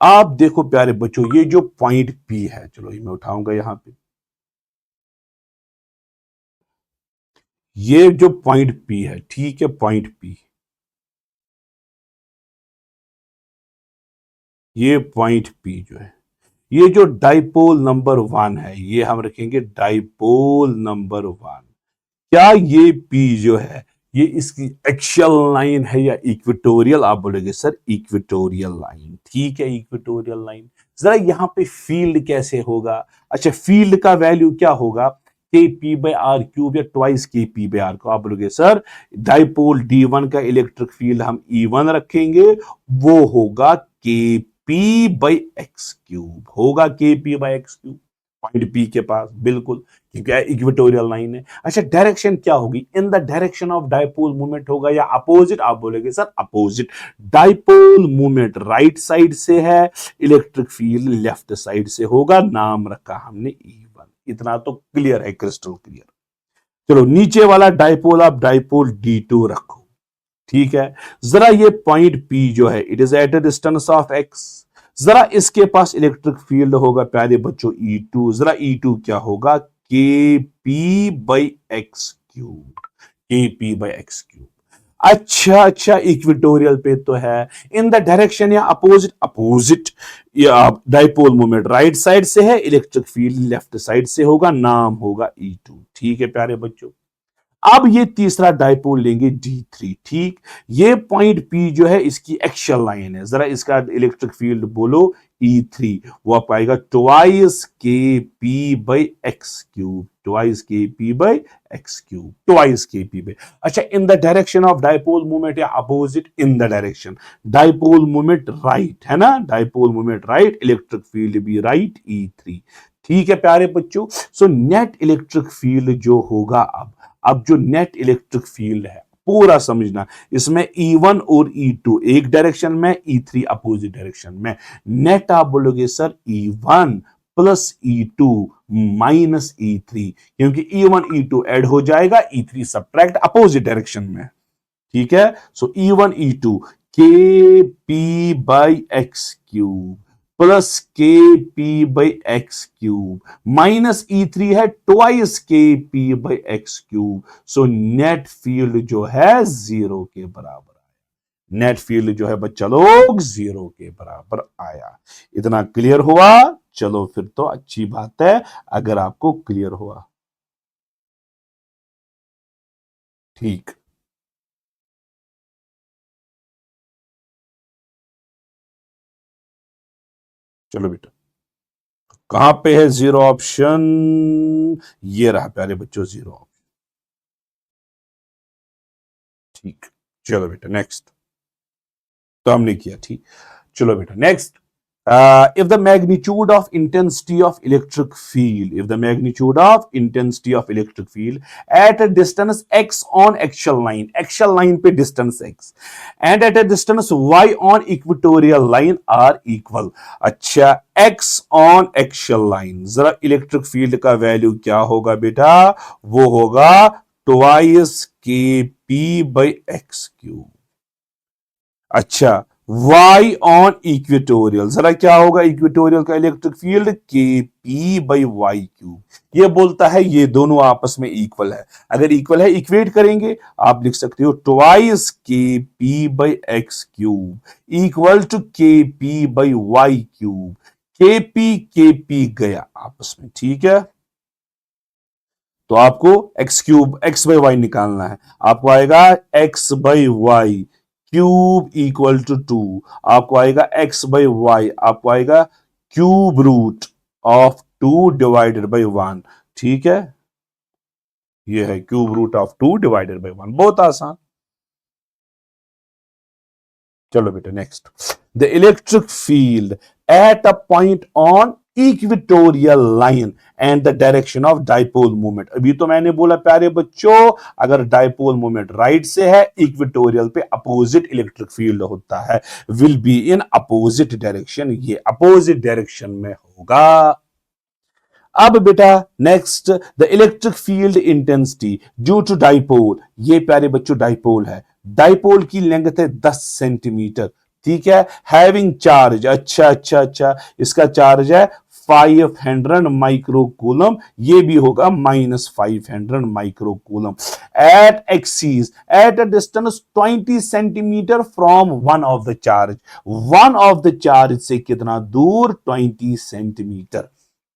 आप देखो प्यारे बच्चों, ये जो पॉइंट पी है, चलो ये मैं उठाऊंगा यहां पे, ये जो पॉइंट पी है, ठीक है, पॉइंट पी, ये पॉइंट पी जो है, ये जो डाइपोल नंबर 1 है, ये हम रखेंगे डाइपोल नंबर 1। क्या ये पी जो है ये इसकी एक्सियल लाइन है या इक्वेटोरियल? आप बोलोगे सर इक्वेटोरियल लाइन। ठीक है, इक्वेटोरियल लाइन। जरा यहां पे फील्ड कैसे होगा? अच्छा, फील्ड का वैल्यू क्या होगा? के पी बाई आर क्यूब या twice K P by are को। आप बोलोगे सर डाइपोल D1 का इलेक्ट्रिक फील्ड हम E1 रखेंगे, वो होगा के पी बाई एक्स क्यूब, होगा के P by X cube point P के पास, बिल्कुल, क्योंकि इक्वेटोरियल लाइन है। अच्छा, डायरेक्शन क्या होगी? इन the direction of dipole movement होगा या अपोजिट? आप बोलेंगे sir opposite. Dipole movement right side से है, इलेक्ट्रिक फील्ड लेफ्ट साइड से होगा, नाम रखा हमने E1। इतना तो क्लियर है, क्रिस्टल क्लियर। चलो नीचे वाला डाइपोल, आप डाइपोल D2 रखो। ठीक है, जरा ये पॉइंट P जो है, it is eight a distance of x, जरा इसके पास इलेक्ट्रिक फील्ड होगा प्यारे बच्चों E2। जरा E2 क्या होगा? के P by X cube, K P by X cube. अच्छा अच्छा, इक्वेटोरियल पे तो है। इन द डायरेक्शन या अपोजिट, अपोजिट या डाइपोल मोमेंट राइट साइड से है, इलेक्ट्रिक फील्ड लेफ्ट साइड से होगा, नाम होगा E2। ठीक है प्यारे बच्चों। अब ये तीसरा डाइपोल लेंगे D3। ठीक, ये पॉइंट P जो है इसकी एक्सियल लाइन है, जरा इसका इलेक्ट्रिक फील्ड बोलो E3। वो आप आएगा twice K P by X cube, twice K P by X cube, twice K P by. अच्छा, in the direction of dipole movement या opposite, in the direction dipole movement right है ना, dipole movement right, electric field भी right E3। ठीक है प्यारे बच्चों। सो net electric field जो होगा, अब जो नेट इलेक्ट्रिक फील्ड है पूरा समझना, इसमें E1 और E2 एक डायरेक्शन में, E3 अपोजिट डायरेक्शन में। नेट आप बोलोगे sir E1 plus E2 minus E3, क्योंकि E1 E2 ऐड हो जाएगा, E3 सब्ट्रैक्ट अपोजिट डायरेक्शन में। ठीक है। सो E1 E2 K P by X cube plus K P by X cube minus E3 है twice K P by X cube. So net field जो है zero के बराबर आया। नेट फील्ड जो है बच्चा लोग जीरो के बराबर आया। इतना क्लियर हुआ? चलो फिर तो अच्छी बात है अगर आपको क्लियर हुआ। ठीक, चलो बेटा, कहां पे है जीरो ऑप्शन? ये रहा प्यारे बच्चों जीरो ऑप्शन। ठीक, चलो बेटा नेक्स्ट। तो हमने किया, ठीक। चलो बेटा next. If the magnitude of intensity of electric field, if the magnitude of intensity of electric field at a distance x on axial line पे distance x and at a distance y on equatorial line are equal। अच्छा, x on axial line, जरा electric field का value क्या होगा बेटा? वो होगा twice K P by X cube. अच्छा, y ऑन इक्वेटोरियल, जरा क्या होगा इक्वेटोरियल का इलेक्ट्रिक फील्ड? के पी बाई वाई क्यूब। ये बोलता है ये दोनों आपस में इक्वल है। अगर इक्वल है इक्वेट करेंगे, आप लिख सकते हो twice K P by X cube equal to K P by Y cube. K P गया आपस में, ठीक है। तो आपको X cube, X by Y निकालना है। आपको आएगा X by Y cube equal to 2। आपको आएगा एक्स बाई वाई, आपको आएगा cube root of 2 divided by 1। ठीक है, ये है cube root of 2 divided by 1। बहुत आसान। चलो बेटा next. The electric field eight a point on equatorial line and the direction of dipole movement. अभी तो मैंने बोला प्यारे बच्चों, अगर डाइपोल मूवमेंट राइट से है, इक्वेटोरियल पे अपोजिट इलेक्ट्रिक फील्ड होता है, will be in opposite direction. ये अपोजिट डायरेक्शन में होगा। अब बेटा next, the electric field intensity due to dipole. ये प्यारे बच्चों डाइपोल है, डाइपोल की लेंथ है 10 सेंटीमीटर। ठीक है, हैविंग चार्ज, अच्छा अच्छा अच्छा, इसका चार्ज है 500 माइक्रोकूलम, ये भी होगा -500 microcoulomb. At axes at a distance 20 centimetre from one of the charge, one of the charge से कितना दूर? 20 सेंटीमीटर।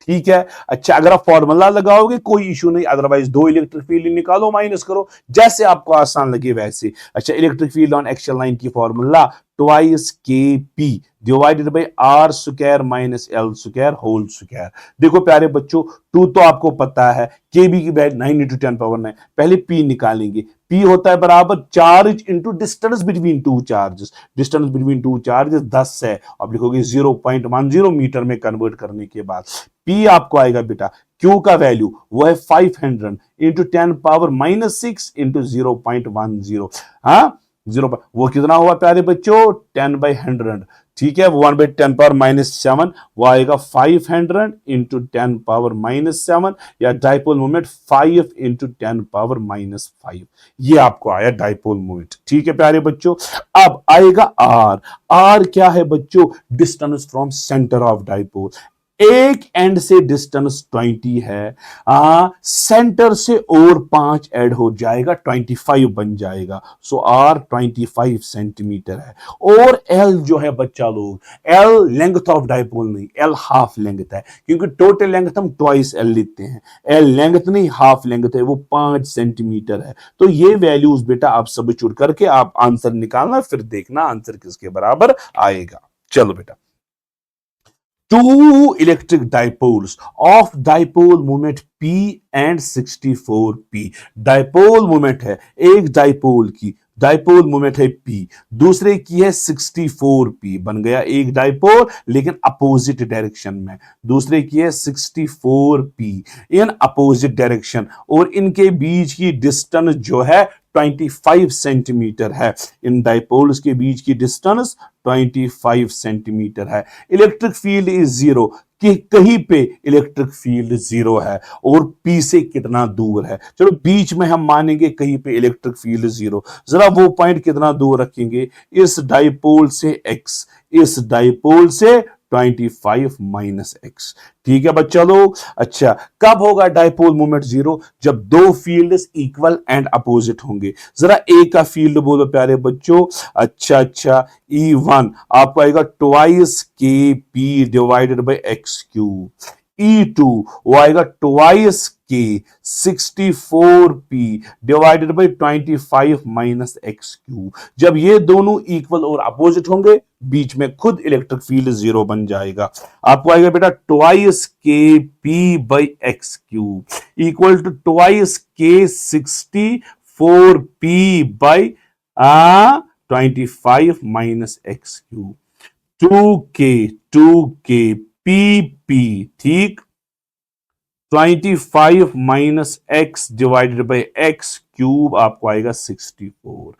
ठीक है। अच्छा, अगर आप फॉर्मूला लगाओगे कोई इशू नहीं, अदरवाइज दो इलेक्ट्रिक फील्ड निकालो, माइनस करो, जैसे आपको आसान लगे वैसे। अच्छा, electric field on axial line की formula twice K P divided by R square minus L square whole square. देखो प्यारे बच्चों, टू तो आपको पता है, के बी की वैल्यू 9 इंटू 10 पावर 9। पहले पी निकालेंगे, पी होता है बराबर charge into distance between two charges. Distance between two charges 10 है, आप लिखोगे 0.10 मीटर में कन्वर्ट करने के बाद पी आपको आएगा बेटा, क्यू का वैल्यू वो है 500 इंटू 10 पावर -6 इंटू 0.10। हाँ, वो कितना हुआ प्यारे बच्चों? 10/100। ठीक है, 1/10 पावर -7, वो आएगा 500 इंटू 10 पावर -7, या डाइपोल मोमेंट 5 इंटू 10 पावर -5। ये आपको आया डाइपोल मोमेंट। ठीक है प्यारे बच्चों। अब आएगा आर। आर क्या है बच्चों? Distance from centre of dipole. एक एंड से डिस्टेंस 20 है, सेंटर से और 5 ऐड हो जाएगा, 25 बन जाएगा। सो आर 25 सेंटीमीटर है। और एल जो है बच्चा लोग, एल लेंथ ऑफ डाइपोल नहीं, एल हाफ लेंथ है, क्योंकि टोटल लेंथ हम ट्वाइस एल लेते हैं, एल लेंथ नहीं हाफ लेंथ है, वो 5 सेंटीमीटर है। तो ये वैल्यूज बेटा आप सब जुड़ करके आप आंसर निकालना, फिर देखना आंसर किसके बराबर आएगा। चलो बेटा, two electric dipoles of dipole moment P and 64P। Dipole moment है एक डाइपोल की, डाइपोल मोमेंट है P, दूसरे की है 64P। बन गया एक डाइपोल लेकिन अपोजिट डायरेक्शन में, दूसरे की है 64P इन अपोजिट डायरेक्शन, और इनके बीच की डिस्टेंस जो है 25 सेंटीमीटर है। इन डाइपोल्स के बीच की डिस्टेंस 25 सेंटीमीटर है। इलेक्ट्रिक फील्ड इज जीरो, कि कहीं पे इलेक्ट्रिक फील्ड जीरो है, और पी से कितना दूर है। चलो बीच में हम मानेंगे कहीं पे इलेक्ट्रिक फील्ड जीरो, जरा वो पॉइंट कितना दूर रखेंगे, इस डाइपोल से x, इस डाइपोल से 25 माइनस एक्स। ठीक है बच्चा लोग। अच्छा, कब होगा डाइपोल मोमेंट जीरो? जब दो फील्ड्स इक्वल एंड अपोजिट होंगे। जरा ए का फील्ड बोलो प्यारे बच्चों। अच्छा, E1 आपको आएगा twice K P divided by X cube. E2 वो आएगा twice K 64P divided by 25 minus X cube. जब ये दोनों इक्वल और अपोजिट होंगे, बीच में खुद इलेक्ट्रिक फील्ड जीरो बन जाएगा। आपको आएगा बेटा twice K P by X cube equal to twice K 64P by 25 minus X cube. 2K PP, ठीक, 25 minus X divided by X cube आपको आएगा 64।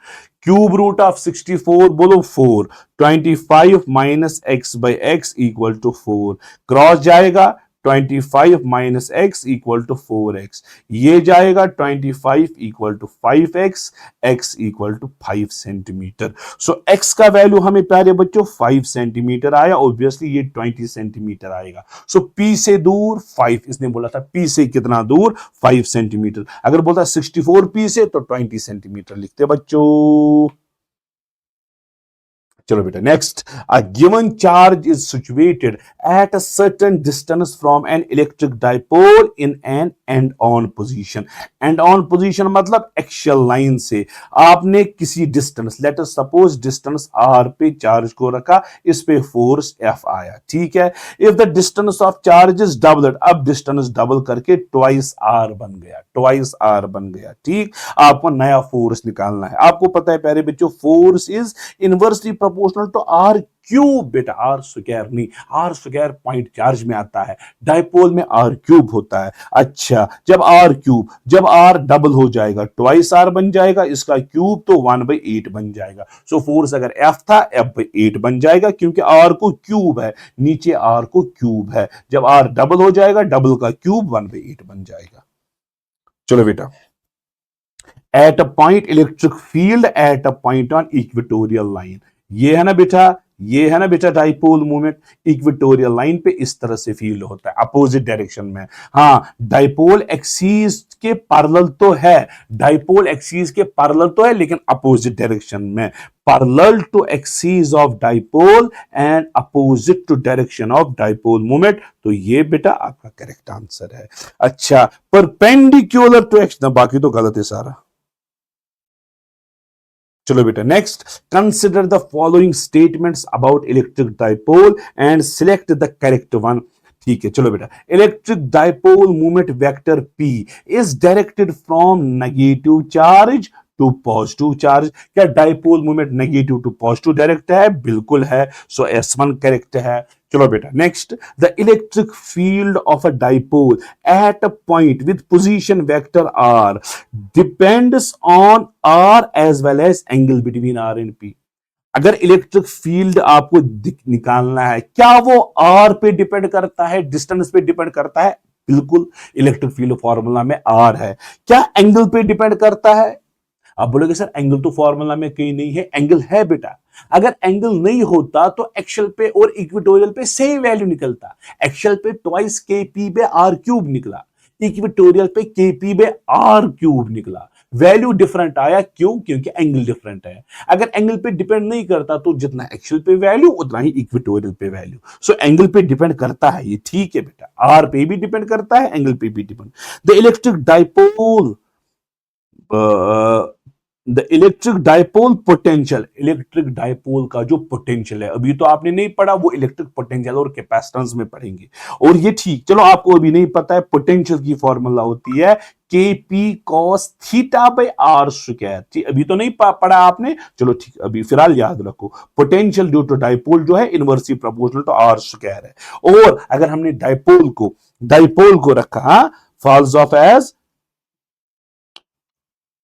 क्यूब रूट ऑफ 64 बोलो 4। 25 minus X by X equal to 4, cross जाएगा 25 minus x equal to 4x, ये जाएगा 25 equal to 5x, x equal to 5 centimetre. So x का value हमें प्यारे बच्चों 5 सेंटीमीटर आया, ऑब्वियसली ये 20 सेंटीमीटर आएगा। सो p से दूर 5, इसने बोला था p से कितना दूर 5 सेंटीमीटर। अगर बोलता 64p से तो 20 सेंटीमीटर लिखते बच्चों। चलो बेटा next, a given charge is situated at a certain distance from an electric dipole in an and on position. And on position मतलब एक्सियल लाइन से आपने किसी distance, let us suppose distance r पे charge को रखा, इस पे force F आया, ठीक है। If the distance of charge is doubled, अब डिस्टेंस डबल करके ट्वाइस r बन गया, ट्वाइस r बन गया, ठीक। आपको नया फोर्स निकालना है। आपको पता है प्यारे बच्चों, force is inversely proportional to R cube. बेटा आर स्क्वायर नहीं, आर स्क्वायर पॉइंट चार्ज में आता है, डाइपोल में आर क्यूब होता है। अच्छा, जब आर डबल हो जाएगा ट्वाइस आर बन जाएगा, इसका क्यूब तो 1/8 बन जाएगा। सो फोर्स अगर एफ था F/8 बन जाएगा, क्योंकि आर को क्यूब है, नीचे आर को क्यूब है। जब आर डबल हो जाएगा, डबल का क्यूब 1/8 बन जाएगा। चलो बेटा, eight a point electric field eight a point on equatorial line, ये है ना बेटा डाइपोल मूवमेंट। इक्वेटोरियल लाइन पे इस तरह से फील्ड होता है, अपोजिट डायरेक्शन में। हाँ, डाइपोल एक्सिस के पैरेलल तो है, डाइपोल एक्सिस के पैरेलल तो है, लेकिन अपोजिट डायरेक्शन में। Parallel to axis of dipole and opposite to direction of dipole movement. तो ये बेटा आपका करेक्ट आंसर है। अच्छा, परपेंडिकुलर टू एक्स, बाकी तो गलत है सारा। चलो बेटा next, consider the following statements about electric dipole and select the correct one. ठीक है, चलो बेटा, electric dipole movement vector P is directed from negative charge to positive charge. क्या dipole movement negative to positive direct है? बिल्कुल है। So S1 correct है। चलो बेटा next, the electric field of a dipole at a point with position vector R depends on R as well as angle between R and P। अगर electric field आपको निकालना है, क्या वो R पे डिपेंड करता है, डिस्टेंस पे डिपेंड करता है? बिल्कुल, इलेक्ट्रिक फील्ड फॉर्मूला में R है। क्या एंगल पे डिपेंड करता है? आप बोलोगे सर एंगल तो फॉर्मूला में कहीं नहीं है, एंगल है बेटा। अगर एंगल नहीं होता तो एक्सल पे और इक्वेटोरियल पे सेम वैल्यू निकलता। एक्सल पे twice K P bay are cube निकला, इक्वेटोरियल पे के पी बे आर क्यूब निकला। वैल्यू डिफरेंट आया, क्यों? क्योंकि एंगल डिफरेंट है। अगर एंगल पे डिपेंड नहीं करता तो जितना एक्सल पे वैल्यू उतना ही इक्वेटोरियल पे वैल्यू। सो एंगल पे डिपेंड करता है, ये ठीक है बेटा। आर पे भी डिपेंड करता है, एंगल पे भी depend. The electric dipole, the electric dipole potential, electric dipole का जो पोटेंशियल है, अभी तो आपने नहीं पढ़ा, वो इलेक्ट्रिक पोटेंशियल और कैपेसिटेंस में पढ़ेंगे। और ये ठीक, चलो आपको अभी नहीं पता है, पोटेंशियल की फॉर्मूला होती है K P cos theta by R square. अभी तो नहीं पढ़ा आपने, चलो ठीक, अभी फिलहाल याद रखो, पोटेंशियल ड्यू टू डाइपोल जो है inversely proportional to R square है। और अगर हमने डाइपोल को रखा फॉल्स ऑफ एज,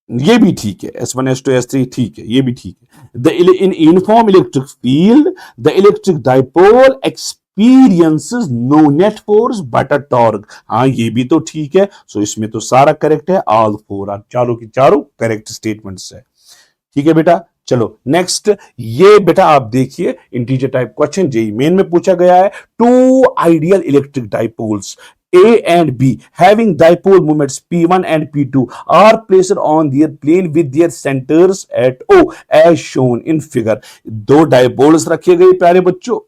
ये भी ठीक है, S1 S2 S3 ठीक है, ये भी ठीक है। In uniform electric field the electric dipole experiences no net force but a torque. हाँ ये भी तो ठीक है। सो इसमें तो सारा करेक्ट है, ऑल फोर आर, चारों की चारों करेक्ट स्टेटमेंट्स है। ठीक है बेटा, चलो नेक्स्ट। ये बेटा आप देखिए, integer type question JEE main में पूछा गया है। Two ideal electric dipoles A and B having dipole moments P1 and P2 are placed on their plane with their centers at O as shown in figure। दो dipoles रखे गए प्यारे बच्चों,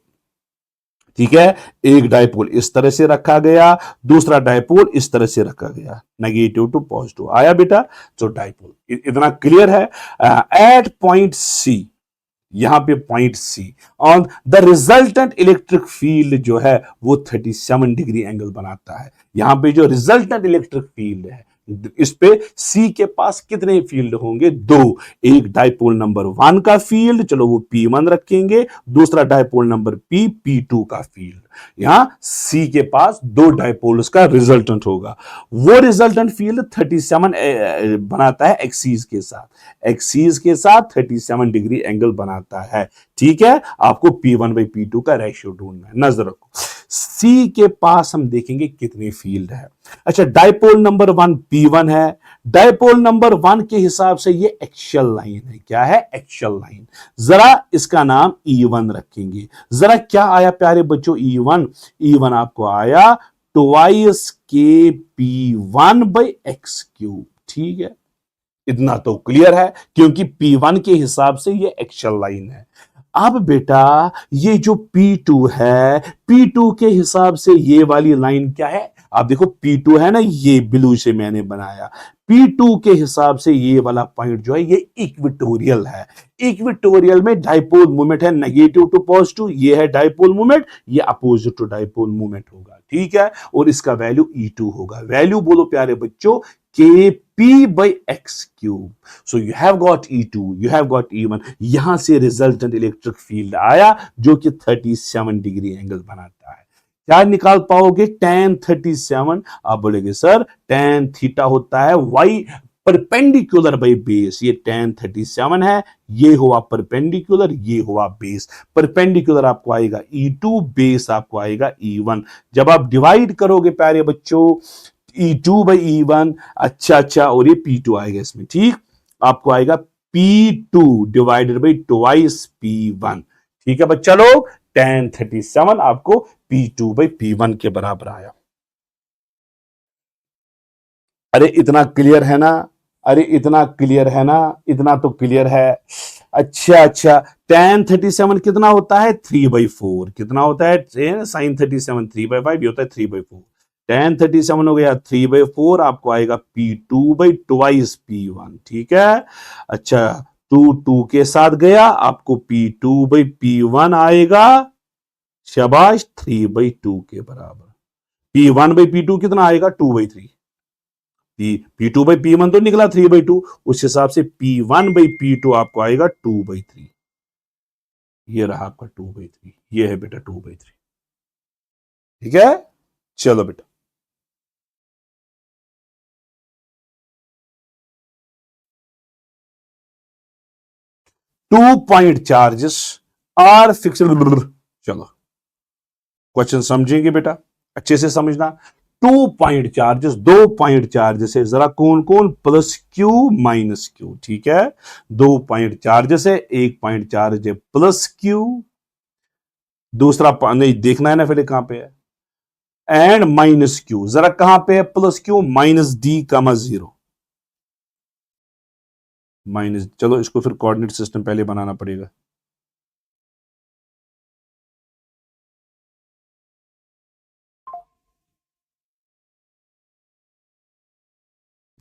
ठीक है। एक डाइपोल इस तरह से रखा गया, दूसरा डाइपोल इस तरह से रखा गया, नेगेटिव टू पॉजिटिव आया बेटा। तो डाइपोल इतना क्लियर है। एट पॉइंट सी, यहां पे point C on the resultant electric field जो है वो 37 डिग्री एंगल बनाता है। यहां पे जो रिजल्टेंट इलेक्ट्रिक फील्ड है, इस पे सी के पास कितने फील्ड होंगे? दो। एक डाइपोल नंबर 1 का फील्ड, चलो वो P1 रखेंगे, दूसरा डाइपोल नंबर P2 का फील्ड। यहां सी के पास दो डाइपोल्स का रिजल्टेंट होगा। वो रिजल्टेंट फील्ड 37 बनाता है एक्सीस के साथ, एक्सीस के साथ 37 डिग्री एंगल बनाता है। ठीक है, आपको P1 बाई P2 का रेशियो ढूंढना है, नजर रखो। सी के पास हम देखेंगे कितने फील्ड है। अच्छा, डाइपोल नंबर 1 P1 है, डाइपोल नंबर 1 के हिसाब से ये एक्सियल लाइन है। क्या है? Axial line. जरा इसका नाम E1 रखेंगे। जरा क्या आया प्यारे बच्चों? E1 आपको आया ट्वाइस के P1 बाई एक्स क्यूब। ठीक है, इतना तो क्लियर है, क्योंकि P1 के हिसाब से ये एक्सियल लाइन है। अब बेटा ये जो P2 है, P2 के हिसाब से ये वाली लाइन क्या है? आप देखो P2 है ना, ये ब्लू से मैंने बनाया, P2 के हिसाब से ये वाला पॉइंट जो है ये इक्वेटोरियल है। इक्वेटोरियल में डाइपोल मोमेंट है नेगेटिव टू पॉजिटिव, ये है डाइपोल मोमेंट, ये अपोजिट टू डाइपोल मोमेंट होगा। ठीक है, और इसका वैल्यू E2 होगा। वैल्यू बोलो प्यारे बच्चों, Kp by X cube. So you have got E2, you have got E1। यहां से रिजल्टेंट इलेक्ट्रिक फील्ड आया जो कि 37 डिग्री एंगल बनाता है। क्या निकाल पाओगे? tan 37। आप बोलेंगे सर tan थीटा होता है y परपेंडिकुलर बाई बेस। ये tan 37 है, ये हुआ परपेंडिकुलर, ये हुआ बेस। परपेंडिकुलर आपको आएगा E2, बेस आपको आएगा E1। जब आप डिवाइड करोगे प्यारे बच्चों E2 बाई E1, अच्छा, और ये P2 आएगा इसमें। ठीक, आपको आएगा P2 divided by twice P1। ठीक है बच्चा लोग, tan 37 आपको P2 बाई P1 के बराबर आया। अरे इतना क्लियर है ना? अरे इतना क्लियर है ना? इतना तो क्लियर है। अच्छा, tan 37 कितना होता है? 3/4। कितना होता है? sin 37 3/5, ये होता है 3/4। tan 37 हो गया 3/4, आपको आएगा P2 बाई ट्वाइस P1। ठीक है, अच्छा 2 के साथ गया, आपको P2 बाई P1 आएगा, शाबाश, 3/2 के बराबर। P1 बाई P2 कितना आएगा? 2/3। P2 बाई P1 तो निकला 3/2, उस हिसाब से P1 बाई P2 आपको आएगा 2/3। ये रहा आपका 2/3, ये है बेटा 2/3। ठीक है, चलो बेटा, 2 पॉइंट चार्जेस आर फिक्स्ड। चलो क्वेश्चन समझेंगे बेटा, अच्छे से समझना। Two point charges, 2 point charges है, जरा कौन कौन, प्लस क्यू माइनस क्यू, ठीक है। 2 पॉइंट चार्जेस है, 1 पॉइंट चार्ज है प्लस क्यू, दूसरा नहीं देखना है ना फिर कहां पे है, एंड माइनस क्यू, जरा कहां पे है प्लस क्यू, माइनस डी कामा 0, माइनस, चलो इसको फिर कोऑर्डिनेट सिस्टम पहले बनाना पड़ेगा।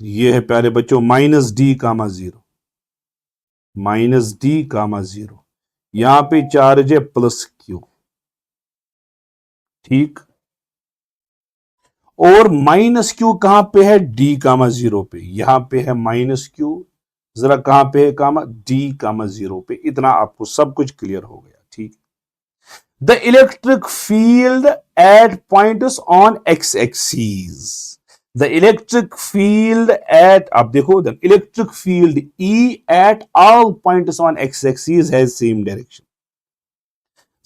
ये है प्यारे बच्चों माइनस डी कामा 0, माइनस डी कामा 0, यहां पे चार्ज है प्लस क्यू, ठीक। और माइनस क्यू कहां पे है, डी कामा 0 पे, यहां पे है माइनस क्यू, जरा कहां पे है कामा, डी कामा 0 पे, इतना आपको सब कुछ क्लियर हो गया, ठीक। The electric field at points on X axes, the electric field at, आप देखो the electric field E at all points on X axes has same direction.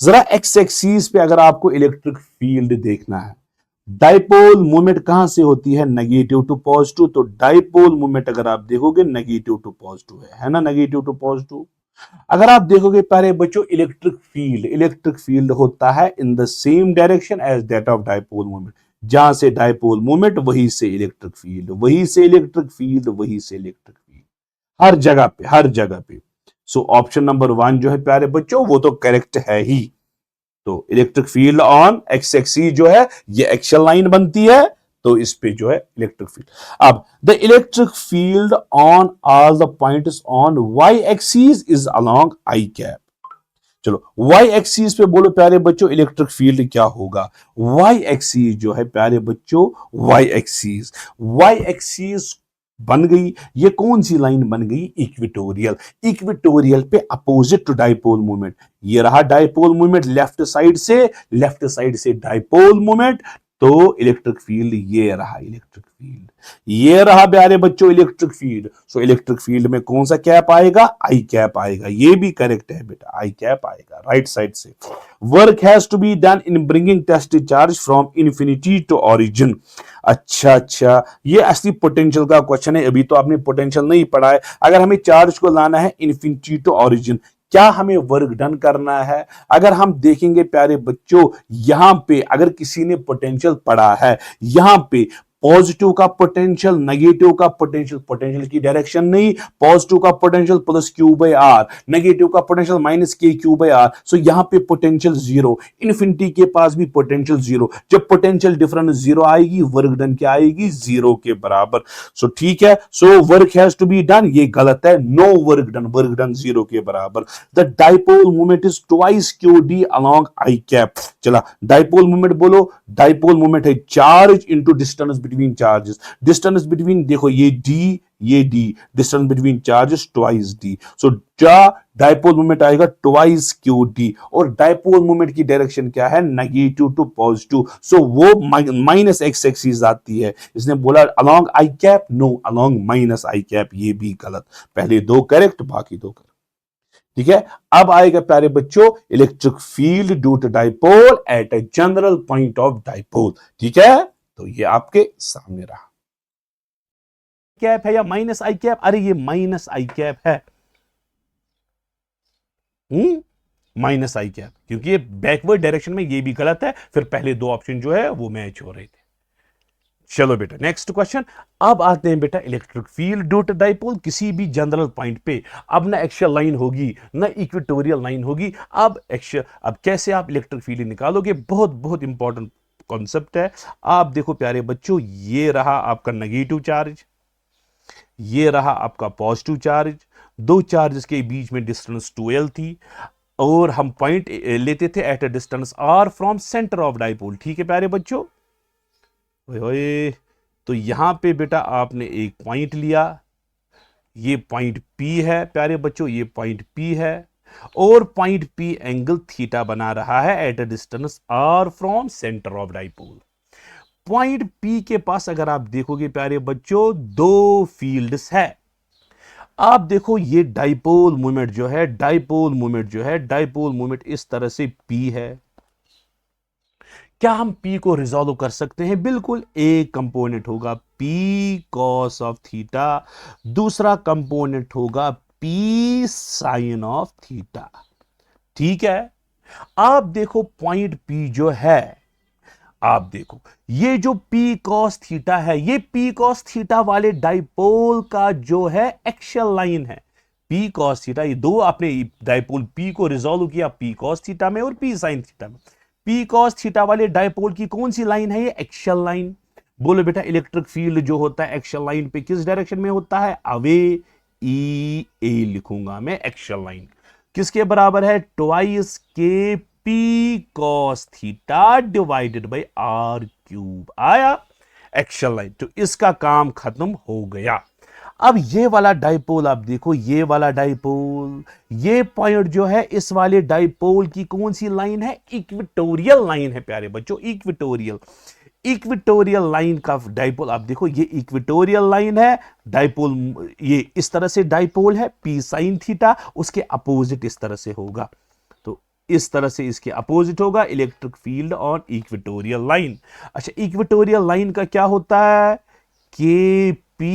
जरा एक्स एक्सीज पे अगर आपको इलेक्ट्रिक फील्ड देखना है, डाइपोल मूवमेंट कहां से होती है, नेगेटिव टू पॉजिटिव, तो डाइपोल मूवमेंट अगर आप देखोगे नेगेटिव टू पॉजिटिव है ना, नेगेटिव टू पॉजिटिव। अगर आप देखोगे प्यारे बच्चों इलेक्ट्रिक फील्ड होता है in the same direction as that of dipole movement, जहां से डाइपोल मूवमेंट वहीं से इलेक्ट्रिक फील्ड, वहीं से इलेक्ट्रिक फील्ड, वहीं से इलेक्ट्रिक फील्ड, हर जगह पे, हर जगह पे। सो ऑप्शन नंबर 1 जो है प्यारे बच्चों वो तो करेक्ट है ही। तो electric field on x axis जो है ये एक्सियल लाइन बनती है, तो इस पे जो है इलेक्ट्रिक फील्ड। अब the electric field on all the points on Y axis is along I cap. चलो वाई एक्सिस पे बोलो प्यारे बच्चों इलेक्ट्रिक फील्ड क्या होगा, वाई एक्सिस जो है प्यारे बच्चों, वाई एक्सिस बन गई, ये कौन सी लाइन बन गई, इक्वेटोरियल, इक्वेटोरियल पे अपोजिट टू डाइपोल मूवमेंट, ये रहा डाइपोल मूवमेंट लेफ्ट साइड से डाइपोल मूवमेंट, तो इलेक्ट्रिक फील्ड ये रहा, इलेक्ट्रिक फील्ड ये रहा प्यारे बच्चों इलेक्ट्रिक फील्ड। सो इलेक्ट्रिक फील्ड में कौन सा कैप आएगा, आई कैप आएगा, ये भी करेक्ट है बेटा, आई कैप आएगा राइट साइड से। Work has to be done in bringing test charge from infinity to origin. अच्छा, ये असली पोटेंशियल का क्वेश्चन है, अभी तो आपने पोटेंशियल नहीं पढ़ा है। अगर हमें चार्ज को लाना है इन्फिनिटी टू ओरिजिन, क्या हमें वर्क डन करना है, अगर हम देखेंगे प्यारे बच्चों, यहां पे अगर किसी ने पोटेंशियल पढ़ा है, यहां पे पॉजिटिव का पोटेंशियल, नेगेटिव का पोटेंशियल, पोटेंशियल की डायरेक्शन नहीं, पॉजिटिव का potential plus Q by R, negative का potential minus K Q by R, so यहां पे पोटेंशियल 0, इन्फिनिटी के पास भी पोटेंशियल 0, जब पोटेंशियल डिफरेंस 0 आएगी वर्क डन क्या आएगी, 0 के बराबर। सो ठीक है, so work has to be done, ये गलत है, नो वर्क डन 0 के बराबर। The dipole movement is twice q d along I cap. चला डाइपोल मूवमेंट बोलो, डाइपोल मूवमेंट है charge into distance between charges, distance between देखो ये d, distance between charges twice d, so dipole movement आएगा twice q d, और dipole movement की direction क्या है, नेगेटिव टू पॉजिटिव, सो वो माइनस एक्स एक्सिस आती है। इसने बोला अलोंग आई कैप, नो अलोंग माइनस आई कैप, ये भी गलत, पहले 2 करेक्ट बाकी 2 करेक्ट, ठीक है। अब आएगा प्यारे बच्चों electric field due to dipole at a general point of dipole, ठीक है। तो ये आपके सामने रहा, कैप है या माइनस आई कैप, अरे ये माइनस आई कैप है, माइनस आई कैप, क्योंकि ये बैकवर्ड डायरेक्शन में, ये भी गलत है, फिर पहले 2 ऑप्शन जो है वो मैच हो रहे थे। चलो बेटा नेक्स्ट क्वेश्चन, अब आते हैं बेटा electric field due to dipole किसी भी जनरल पॉइंट पे, अब ना एक्सियल लाइन होगी ना इक्वेटोरियल लाइन होगी, अब कैसे आप इलेक्ट्रिक फील्ड निकालोगे, बहुत बहुत इंपॉर्टेंट कॉन्सेप्ट है। आप देखो प्यारे बच्चों, ये रहा आपका नेगेटिव चार्ज, ये रहा आपका पॉजिटिव चार्ज, 2 चार्जेस के बीच में डिस्टेंस 2l थी, और हम पॉइंट लेते थे eight a distance r from centre of dipole, ठीक है प्यारे बच्चों। ओए तो यहां पे बेटा आपने एक पॉइंट लिया, ये पॉइंट P है प्यारे बच्चों, ये पॉइंट P है, और पॉइंट P एंगल थीटा बना रहा है eight a distance r from centre of dipole. Point P के पास अगर आप देखोगे प्यारे बच्चों 2 फील्ड्स है, आप देखो ये डाइपोल मूवमेंट जो है, डाइपोल मूवमेंट इस तरह से P है, क्या हम P को रिजॉल्व कर सकते हैं? बिल्कुल। एक कंपोनेंट होगा P cos ऑफ थीटा, दूसरा कंपोनेंट होगा P साइन ऑफ थीटा। ठीक है। आप देखो पॉइंट P जो है, आप देखो ये जो P cos थीटा है, ये P cos थीटा वाले डाइपोल का जो है एक्सियल लाइन है। P cos थीटा, ये दो आपने डाइपोल P को रिजॉल्व किया P cos थीटा में और P sin थीटा में। P cos थीटा वाले डाइपोल की कौन सी लाइन है? ये एक्सियल लाइन। बोलो बेटा, इलेक्ट्रिक फील्ड जो होता है एक्सियल लाइन पे किस डायरेक्शन में होता है? अवे। ई ए लिखूंगा मैं एक्सियल लाइन। किसके बराबर है? Twice K P cos theta divided by R cube. आया एक्सियल लाइन। तो इसका काम खत्म हो गया। अब ये वाला डाइपोल आप देखो, ये वाला डाइपोल, ये पॉइंट जो है इस वाले डाइपोल की कौन सी लाइन है? इक्वेटोरियल लाइन है प्यारे बच्चों, इक्वेटोरियल। इक्वेटोरियल लाइन का डाइपोल आप देखो, ये इक्वेटोरियल लाइन है। डाइपोल ये इस तरह से डाइपोल है P sin थीटा, उसके अपोजिट इस तरह से होगा। तो इस तरह से इसके अपोजिट होगा electric field on equatorial line. अच्छा, इक्वेटोरियल लाइन का क्या होता है? K P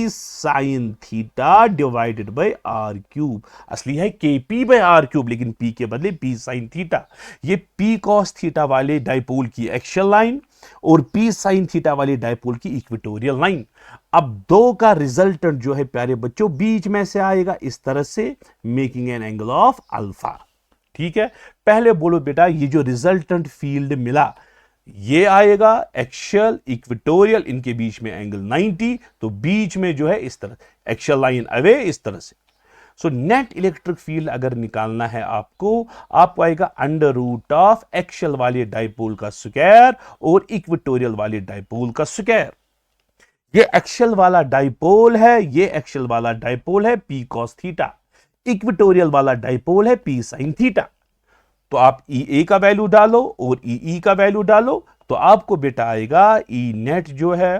sine theta divided by R cube. असली है K P by R cube, लेकिन P के बदले P साइन थीटा। ये P cos थीटा वाले डाइपोल की एक्सियल लाइन और P साइन थीटा वाले डाइपोल की इक्वेटोरियल लाइन। अब दो का रिजल्टेंट जो है प्यारे बच्चों बीच में से आएगा इस तरह से, making an angle of alpha. ठीक है। पहले बोलो बेटा, ये जो रिजल्टेंट फील्ड मिला ये आएगा एक्सियल इक्वेटोरियल, इनके बीच में एंगल 90, तो बीच में जो है इस तरह एक्सियल लाइन अवे इस तरह से। सो नेट इलेक्ट्रिक फील्ड अगर निकालना है आपको आएगा अंडर रूट ऑफ एक्सियल वाले डाइपोल का स्क्वायर और इक्वेटोरियल वाले डाइपोल का स्क्वायर। ये एक्सियल वाला डाइपोल है, ये एक्सियल वाला डाइपोल है P cos थीटा, इक्वेटोरियल वाला डाइपोल है P sin थीटा। तो आप ई ए का वैल्यू डालो और ई का वैल्यू डालो, तो आपको बेटा आएगा ई नेट जो है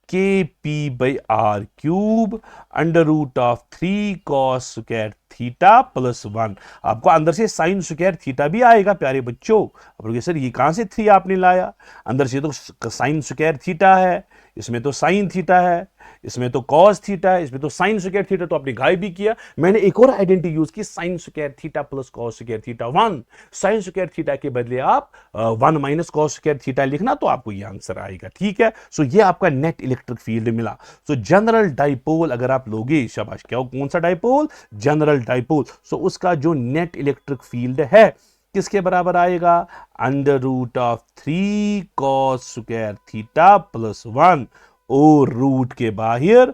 K P by R cube under root of 3 cos square theta plus 1। आपको अंदर से साइन स्क्वायर थीटा भी आएगा प्यारे बच्चों। अब सर ये कहां से 3 आपने लाया? अंदर से तो साइन स्क्वायर थीटा है, इसमें तो साइन थीटा है, इसमें तो कॉस थीटा है, इसमें तो साइन स्क्वायर थीटा, तो आपने गायब भी किया। मैंने एक और आइडेंटिटी यूज की, sine square theta plus cos square theta 1। Sine square theta के बदले आप 1 माइनस कॉस स्क्वायर थीटा लिखना, तो आपको ये आंसर आएगा। ठीक है। सो ये आपका नेट इलेक्ट्रिक फील्ड मिला। सो जनरल डाइपोल अगर आप लोगे, शाबाश, क्या कौन सा डाइपोल? General dipole. सो उसका जो नेट इलेक्ट्रिक फील्ड है किसके बराबर आएगा? Under root of 3 cos square theta plus 1 और रूट के बाहर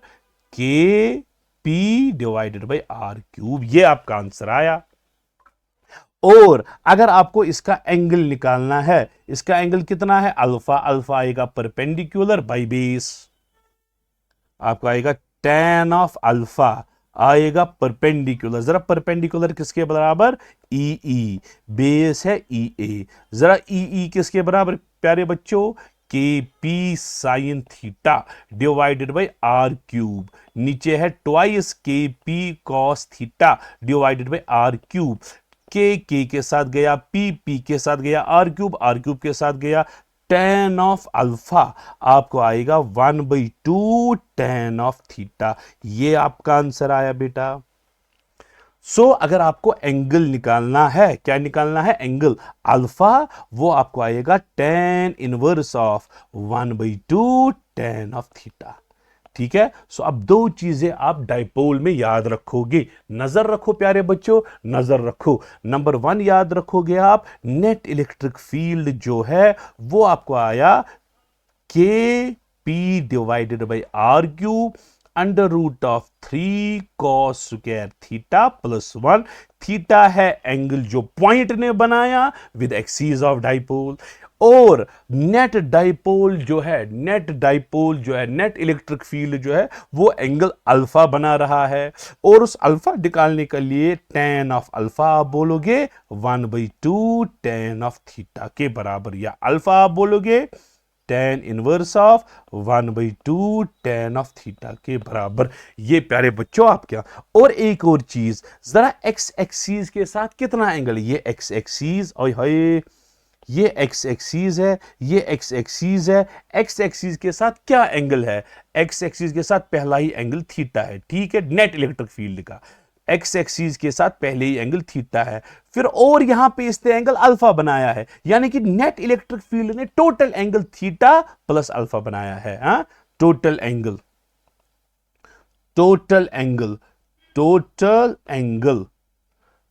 K P divided by R cube. ये आपका आंसर आया। और अगर आपको इसका एंगल निकालना है, इसका एंगल कितना है? अल्फा। अल्फा आएगा परपेंडिकुलर बाई बेस, आपका आएगा tan ऑफ अल्फा आएगा परपेंडिकुलर। जरा परपेंडिकुलर किसके बराबर? ई बेस है ई ए। जरा ई किसके बराबर प्यारे बच्चों? K P sine theta divided by R cube. नीचे है twice K P cos theta divided by R cube. के साथ गया, पी के साथ गया, आर क्यूब के साथ गया। tan ऑफ अल्फा आपको आएगा 1/2 tan ऑफ थीटा। ये आपका आंसर आया बेटा। सो अगर आपको एंगल निकालना है, क्या निकालना है? एंगल अल्फा, वो आपको आएगा tan inverse of 1/2 tan of theta. ठीक है। सो अब दो चीजें आप डाइपोल में याद रखोगे, नजर रखो प्यारे बच्चों, नजर रखो। नंबर 1 याद रखोगे आप, नेट इलेक्ट्रिक फील्ड जो है वो आपको आया K P divided by R cube under root of 3 cos square theta plus 1। Theta है एंगल जो पॉइंट ने बनाया विद एक्सिस ऑफ डाइपोल, और नेट डाइपोल जो है, नेट इलेक्ट्रिक फील्ड जो है वो एंगल अल्फा बना रहा है। और उस अल्फा निकालने के लिए tan ऑफ अल्फा आप बोलोगे 1/2 tan ऑफ थीटा के बराबर, या अल्फा आप बोलोगे tan inverse of 1/2 tan of theta के बराबर। ये प्यारे बच्चों आप क्या, और एक और चीज, जरा एक्स एक्सिस के साथ कितना एंगल, ये एक्स एक्सिस और ये एक्स एक्सीज है, ये एक्स एक्सीज है, एक्स एक्सीज के साथ क्या एंगल है, एक्स एक्सीज के साथ पहला ही एंगल थीटा है, ठीक है, नेट इलेक्ट्रिक फील्ड का एक्स एक्सीज के साथ पहले ही एंगल थीटा है। फिर और यहां पे इसने एंगल अल्फा बनाया है, यानी कि नेट इलेक्ट्रिक फील्ड ने total angle theta plus alpha बनाया है। हाँ, total angle, total angle, total angle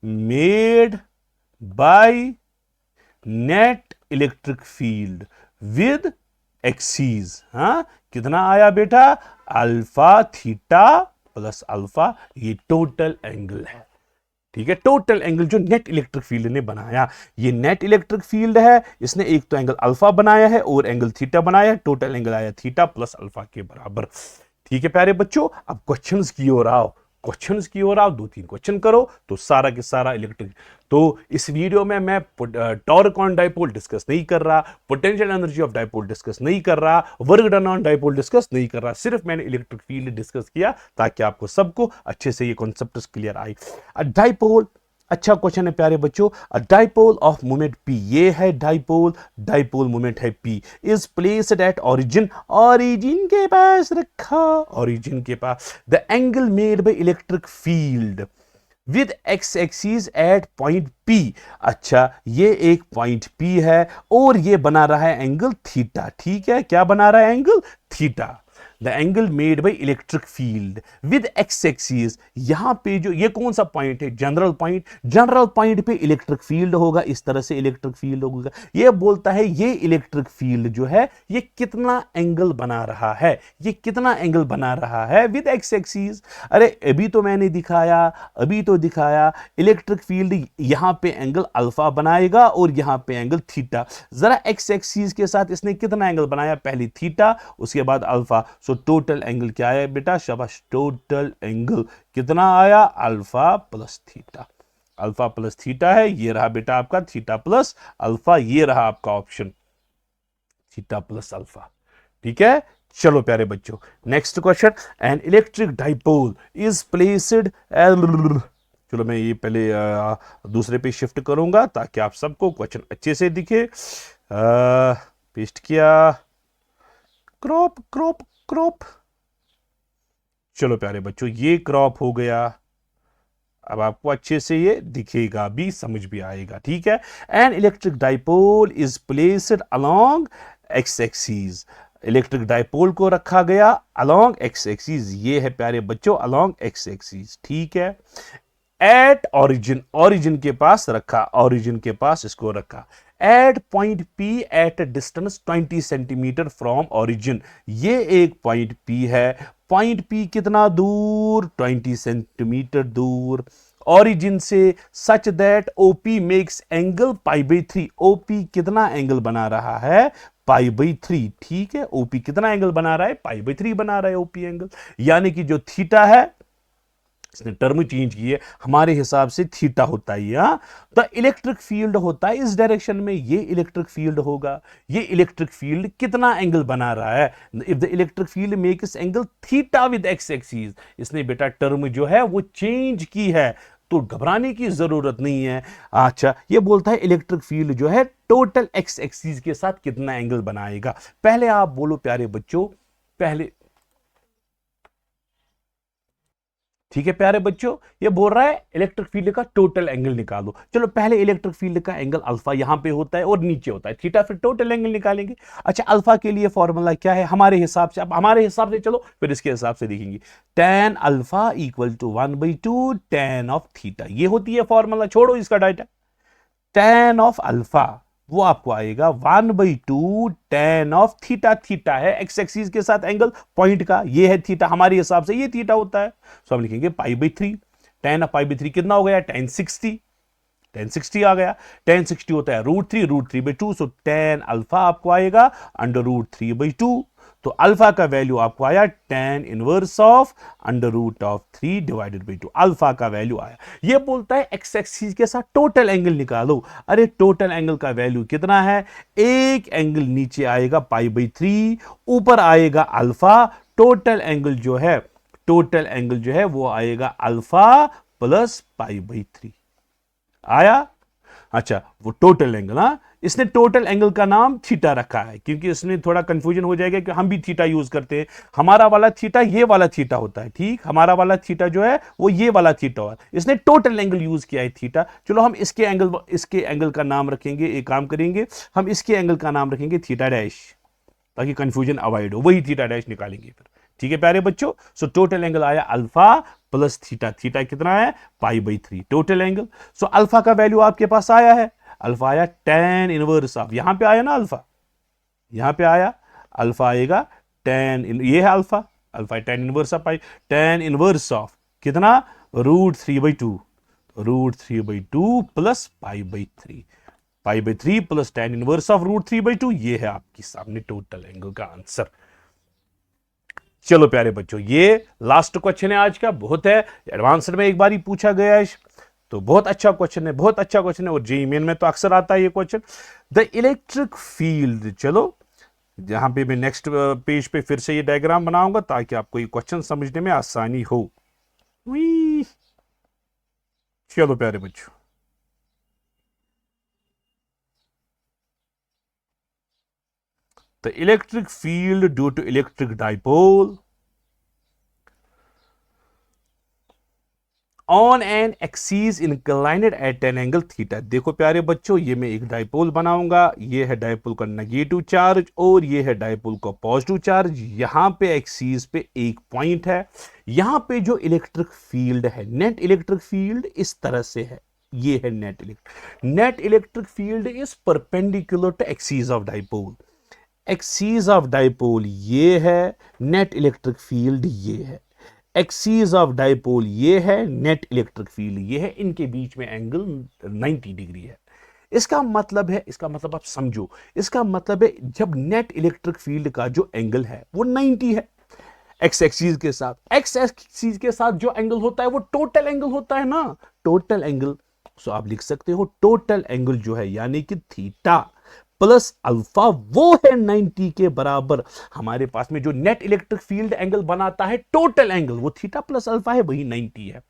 made by net electric field with axes. हाँ, कितना आया बेटा, अल्फा थीटा प्लस अल्फा, ये टोटल एंगल है, ठीक है, टोटल एंगल जो नेट इलेक्ट्रिक फील्ड ने बनाया। ये नेट इलेक्ट्रिक फील्ड है, इसने एक तो एंगल अल्फा बनाया है और एंगल थीटा बनाया है, टोटल एंगल आया थीटा प्लस अल्फा के बराबर। ठीक है प्यारे बच्चों, अब क्वेश्चंस की ओर आओ, क्वेश्चंस की ओर आओ, 2-3 क्वेश्चन करो तो सारा के सारा इलेक्ट्रिक। तो इस वीडियो में मैं टॉर्क ऑन डाइपोल डिस्कस नहीं कर रहा, potential energy of dipole discuss नहीं कर रहा, work done on dipole discuss नहीं कर रहा, सिर्फ मैंने इलेक्ट्रिक फील्ड डिस्कस किया ताकि आपको सबको अच्छे से ये कॉन्सेप्ट क्लियर आए। डाइपोल, अच्छा क्वेश्चन है प्यारे बच्चों, डाइपोल ऑफ मोमेंट पी, ये है डाइपोल, डाइपोल मोमेंट है p, is placed at origin, origin के पास रखा, ओरिजिन के पास, the angle made by electric field with x axis at point p. अच्छा, ये एक पॉइंट पी है और ये बना रहा है एंगल थीटा, ठीक है, क्या बना रहा है, angle theta. The angle made by electric field with x axis, यहां पे जो ये कौन सा पॉइंट है, जनरल पॉइंट, जनरल पॉइंट पे इलेक्ट्रिक फील्ड होगा, इस तरह से इलेक्ट्रिक फील्ड होगा। ये बोलता है ये इलेक्ट्रिक फील्ड जो है ये कितना एंगल बना रहा है, ये कितना एंगल बना रहा है विद एक्स एक्सिस। अरे अभी तो मैंने दिखाया, अभी तो दिखाया इलेक्ट्रिक फील्ड यहां पे एंगल अल्फा बनाएगा और यहां पे एंगल थीटा। जरा एक्स एक्सिस के साथ इसने कितना एंगल बनाया, पहले थीटा उसके बाद अल्फा, सो टोटल एंगल क्या आया बेटा, शाबाश, टोटल एंगल कितना आया, alpha plus theta, alpha plus theta है, ये रहा बेटा आपका थीटा प्लस अल्फा, ये रहा आपका ऑप्शन थीटा प्लस अल्फा। ठीक है, चलो प्यारे बच्चों, next question, an electric dipole is placed, चलो मैं ये पहले दूसरे पे शिफ्ट करूंगा ताकि आप सबको क्वेश्चन अच्छे से दिखे। पेस्ट किया, क्रॉप क्रॉप क्रॉप, चलो प्यारे बच्चों ये क्रॉप हो गया, अब आपको अच्छे से ये दिखेगा भी, समझ भी आएगा, ठीक है। An electric dipole is placed along x axis, electric dipole को रखा गया अलोंग एक्स एक्सिस, ये है प्यारे बच्चों अलोंग एक्स एक्सिस, ठीक है। एट ओरिजिन, ओरिजिन के पास रखा, ओरिजिन के पास इसको रखा। At point P at distance 20 centimetre from origin, ये एक पॉइंट पी है, पॉइंट पी कितना दूर, 20 सेंटीमीटर दूर ओरिजिन से, such that OP makes angle pi by 3, OP कितना एंगल बना रहा है, पाई बाई 3, ठीक है, ओपी कितना एंगल बना रहा है, पाई बाई 3 बना रहा है ओपी एंगल, यानी कि जो थीटा है, इसने टर्म चेंज की है, हमारे हिसाब से थीटा होता है, यहां तो इलेक्ट्रिक फील्ड होता है इस डायरेक्शन में, ये इलेक्ट्रिक फील्ड होगा, ये इलेक्ट्रिक फील्ड कितना एंगल बना रहा है, if the electric field makes angle theta with x axis, इसने बेटा टर्म जो है वो चेंज की है, तो घबराने की जरूरत नहीं है। अच्छा, ये बोलता है इलेक्ट्रिक फील्ड जो है टोटल एक्स एक्सिस के साथ कितना एंगल बनाएगा। पहले आप बोलो प्यारे बच्चों, पहले, ठीक है प्यारे बच्चों, ये बोल रहा है इलेक्ट्रिक फील्ड का टोटल एंगल निकालो। चलो पहले इलेक्ट्रिक फील्ड का एंगल अल्फा यहां पे होता है और नीचे होता है थीटा, फिर टोटल एंगल निकालेंगे। अच्छा, अल्फा के लिए फॉर्मूला क्या है हमारे हिसाब से, अब हमारे हिसाब से चलो फिर इसके हिसाब से देखेंगे, tan alpha equal to 1/2 tan of theta, ये होती है फॉर्मूला, छोड़ो इसका डाटा, tan ऑफ अल्फा वो आपको आएगा 1/2 tan ऑफ थीटा, थीटा है एक्स एक्सिस के साथ एंगल पॉइंट का, ये है थीटा, हमारे हिसाब से ये थीटा होता है, सो हम लिखेंगे पाई/3, tan ऑफ पाई/3 कितना हो गया, tan 60, tan 60 आ गया, tan 60 होता है √3/2, सो tan अल्फा आपको आएगा √3/2, तो अल्फा का वैल्यू आपको आया tan इनवर्स ऑफ √3/2, अल्फा का वैल्यू आया। ये बोलता है एक्स एक्सिस के साथ टोटल एंगल निकालो। अरे टोटल एंगल का वैल्यू कितना है, एक एंगल नीचे आएगा पाई/3, ऊपर आएगा अल्फा, टोटल एंगल जो है, टोटल एंगल जो है वो आएगा अल्फा प्लस पाई/3 आया। अच्छा, वो टोटल एंगल, हाँ इसने टोटल एंगल का नाम थीटा रखा है, क्योंकि इसमें थोड़ा कंफ्यूजन हो जाएगा कि हम भी थीटा यूज करते हैं। हमारा वाला थीटा ये वाला थीटा होता है, ठीक, हमारा वाला थीटा जो है वो ये वाला थीटा है, इसने टोटल एंगल यूज किया है थीटा। चलो हम इसके एंगल का नाम रखेंगे, एक काम करेंगे, हम इसके एंगल का नाम रखेंगे थीटा डैश, ताकि कंफ्यूजन अवॉइड हो, वही थीटा डैश निकालेंगे फिर। ठीक है प्यारे बच्चों, सो टोटल एंगल आया अल्फा प्लस थीटा, थीटा कितना है π/3 टोटल एंगल। सो अल्फा का वैल्यू आपके पास आया है, अल्फा आया tan इनवर्स ऑफ, यहां पे आया ना अल्फा, यहां पे आया अल्फा आएगा ये है alpha, alpha tan inverse of pi, tan inverse of कितना √3/2, √3/2 plus π/3, π/3 plus tan inverse of √3/2, ये है आपके सामने टोटल एंगल का आंसर। चलो प्यारे बच्चों, ये लास्ट क्वेश्चन है आज का, बहुत है एडवांस्ड में एक बार ही पूछा गया है, तो बहुत अच्छा क्वेश्चन है, बहुत अच्छा क्वेश्चन है, और जेईई मेन में तो अक्सर आता है ये क्वेश्चन। द इलेक्ट्रिक फील्ड, चलो यहां पे मैं नेक्स्ट पेज पे फिर से ये डायग्राम बनाऊंगा ताकि आपको ये क्वेश्चन समझने में आसानी हो। चलो प्यारे बच्चों, the electric field due to electric dipole on an axis inclined at an angle theta। देखो प्यारे बच्चों, ये मैं एक डाइपोल बनाऊंगा, ये है डाइपोल का नेगेटिव चार्ज और ये है डाइपोल का पॉजिटिव चार्ज। यहां पे एक्सीस पे एक पॉइंट है, यहां पे जो इलेक्ट्रिक फील्ड है, नेट इलेक्ट्रिक फील्ड इस तरह से है, ये है net electric field is perpendicular to axis of dipole. Axis of dipole ये है, नेट इलेक्ट्रिक फील्ड ये है, एक्सीस ऑफ डाइपोल ये है, नेट इलेक्ट्रिक फील्ड ये है, इनके बीच में एंगल 90 डिग्री है। इसका मतलब आप समझो, इसका मतलब है जब नेट इलेक्ट्रिक फील्ड का जो एंगल है वो 90 है एक्स एक्सीस के साथ, एक्स एक्सीस के साथ जो एंगल होता है वो टोटल एंगल होता है ना, टोटल एंगल। सो आप लिख सकते हो टोटल एंगल जो है यानी कि थीटा प्लस अल्फा वो है 90 के बराबर। हमारे पास में जो नेट इलेक्ट्रिक फील्ड एंगल बनाता है टोटल एंगल, वो थीटा प्लस अल्फा है, वही 90 है।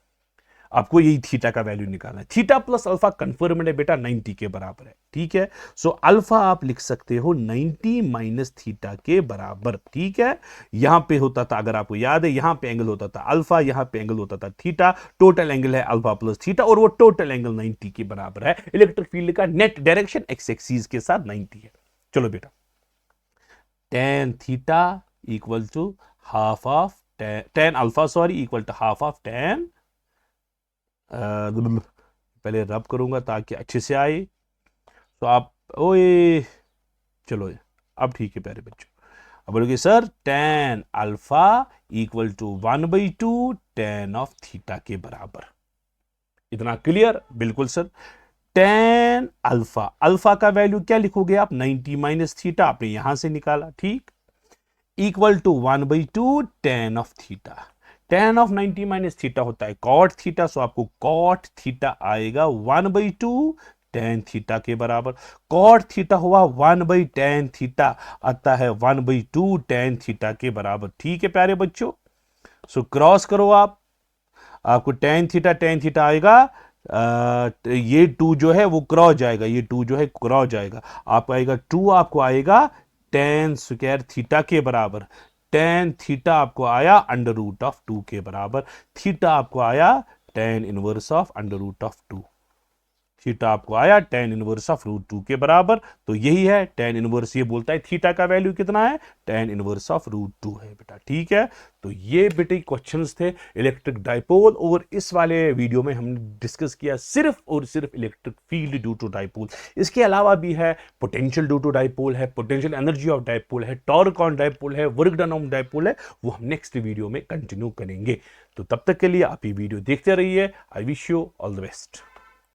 आपको यही थीटा का वैल्यू निकालना है, थीटा प्लस अल्फा कंफर्म है बेटा 90 के बराबर है। ठीक है, सो अल्फा आप लिख सकते हो 90 माइनस थीटा के बराबर। ठीक है, यहां पे होता था, अगर आपको याद है, यहां पे एंगल होता था अल्फा, यहां पे एंगल होता था थीटा, टोटल एंगल है अल्फा प्लस थीटा और वो टोटल एंगल 90 के बराबर है। इलेक्ट्रिक फील्ड का नेट डायरेक्शन एक्स एक्सिस के साथ 90 है। चलो बेटा, tan theta equal to half of tan alpha equal to half of tan, पहले रब करूंगा ताकि अच्छे से आए, तो आप ओए, चलो अब ठीक है प्यारे बच्चों। अब बोलोगे sir tan alpha equal to 1/2 tan of theta के बराबर, इतना क्लियर? बिल्कुल सर। tan अल्फा का वैल्यू क्या लिखोगे आप, 90 माइनस थीटा, आपने यहां से निकाला, ठीक, equal to 1/2 tan of theta. tan of 90 minus theta होता है cot थीटा, सो आपको cot थीटा आएगा 1/2 tan थीटा के बराबर। cot थीटा हुआ 1/tan थीटा, आता है 1/2 tan थीटा के बराबर। ठीक है प्यारे बच्चों, सो क्रॉस करो आप, आपको tan थीटा आएगा, ये 2 जो है वो क्रॉस जाएगा, ये 2 जो है क्रॉस जाएगा, आपको आएगा 2, आपको आएगा tan स्क्वायर थीटा के बराबर। tan थीटा आपको आया √2 के बराबर, थीटा आपको आया tan इनवर्स ऑफ √2, थीटा आपको आया tan इनवर्स ऑफ √2 के बराबर। तो यही है tan इनवर्स, ये बोलता है थीटा का वैल्यू कितना है, tan इनवर्स ऑफ √2 है बेटा। ठीक है, तो ये बेटे क्वेश्चंस थे इलेक्ट्रिक डाइपोल, और इस वाले वीडियो में हमने डिस्कस किया सिर्फ और सिर्फ electric field due to dipole. इसके अलावा भी है पोटेंशियल ड्यू टू डाइपोल है, पोटेंशियल एनर्जी ऑफ डाइपोल है, टॉर्क ऑन डाइपोल है, वर्क डन ऑन डाइपोल है, वो हम नेक्स्ट वीडियो में कंटिन्यू करेंगे। तो तब तक के लिए आप ये वीडियो देखते रहिए। I wish you all the best.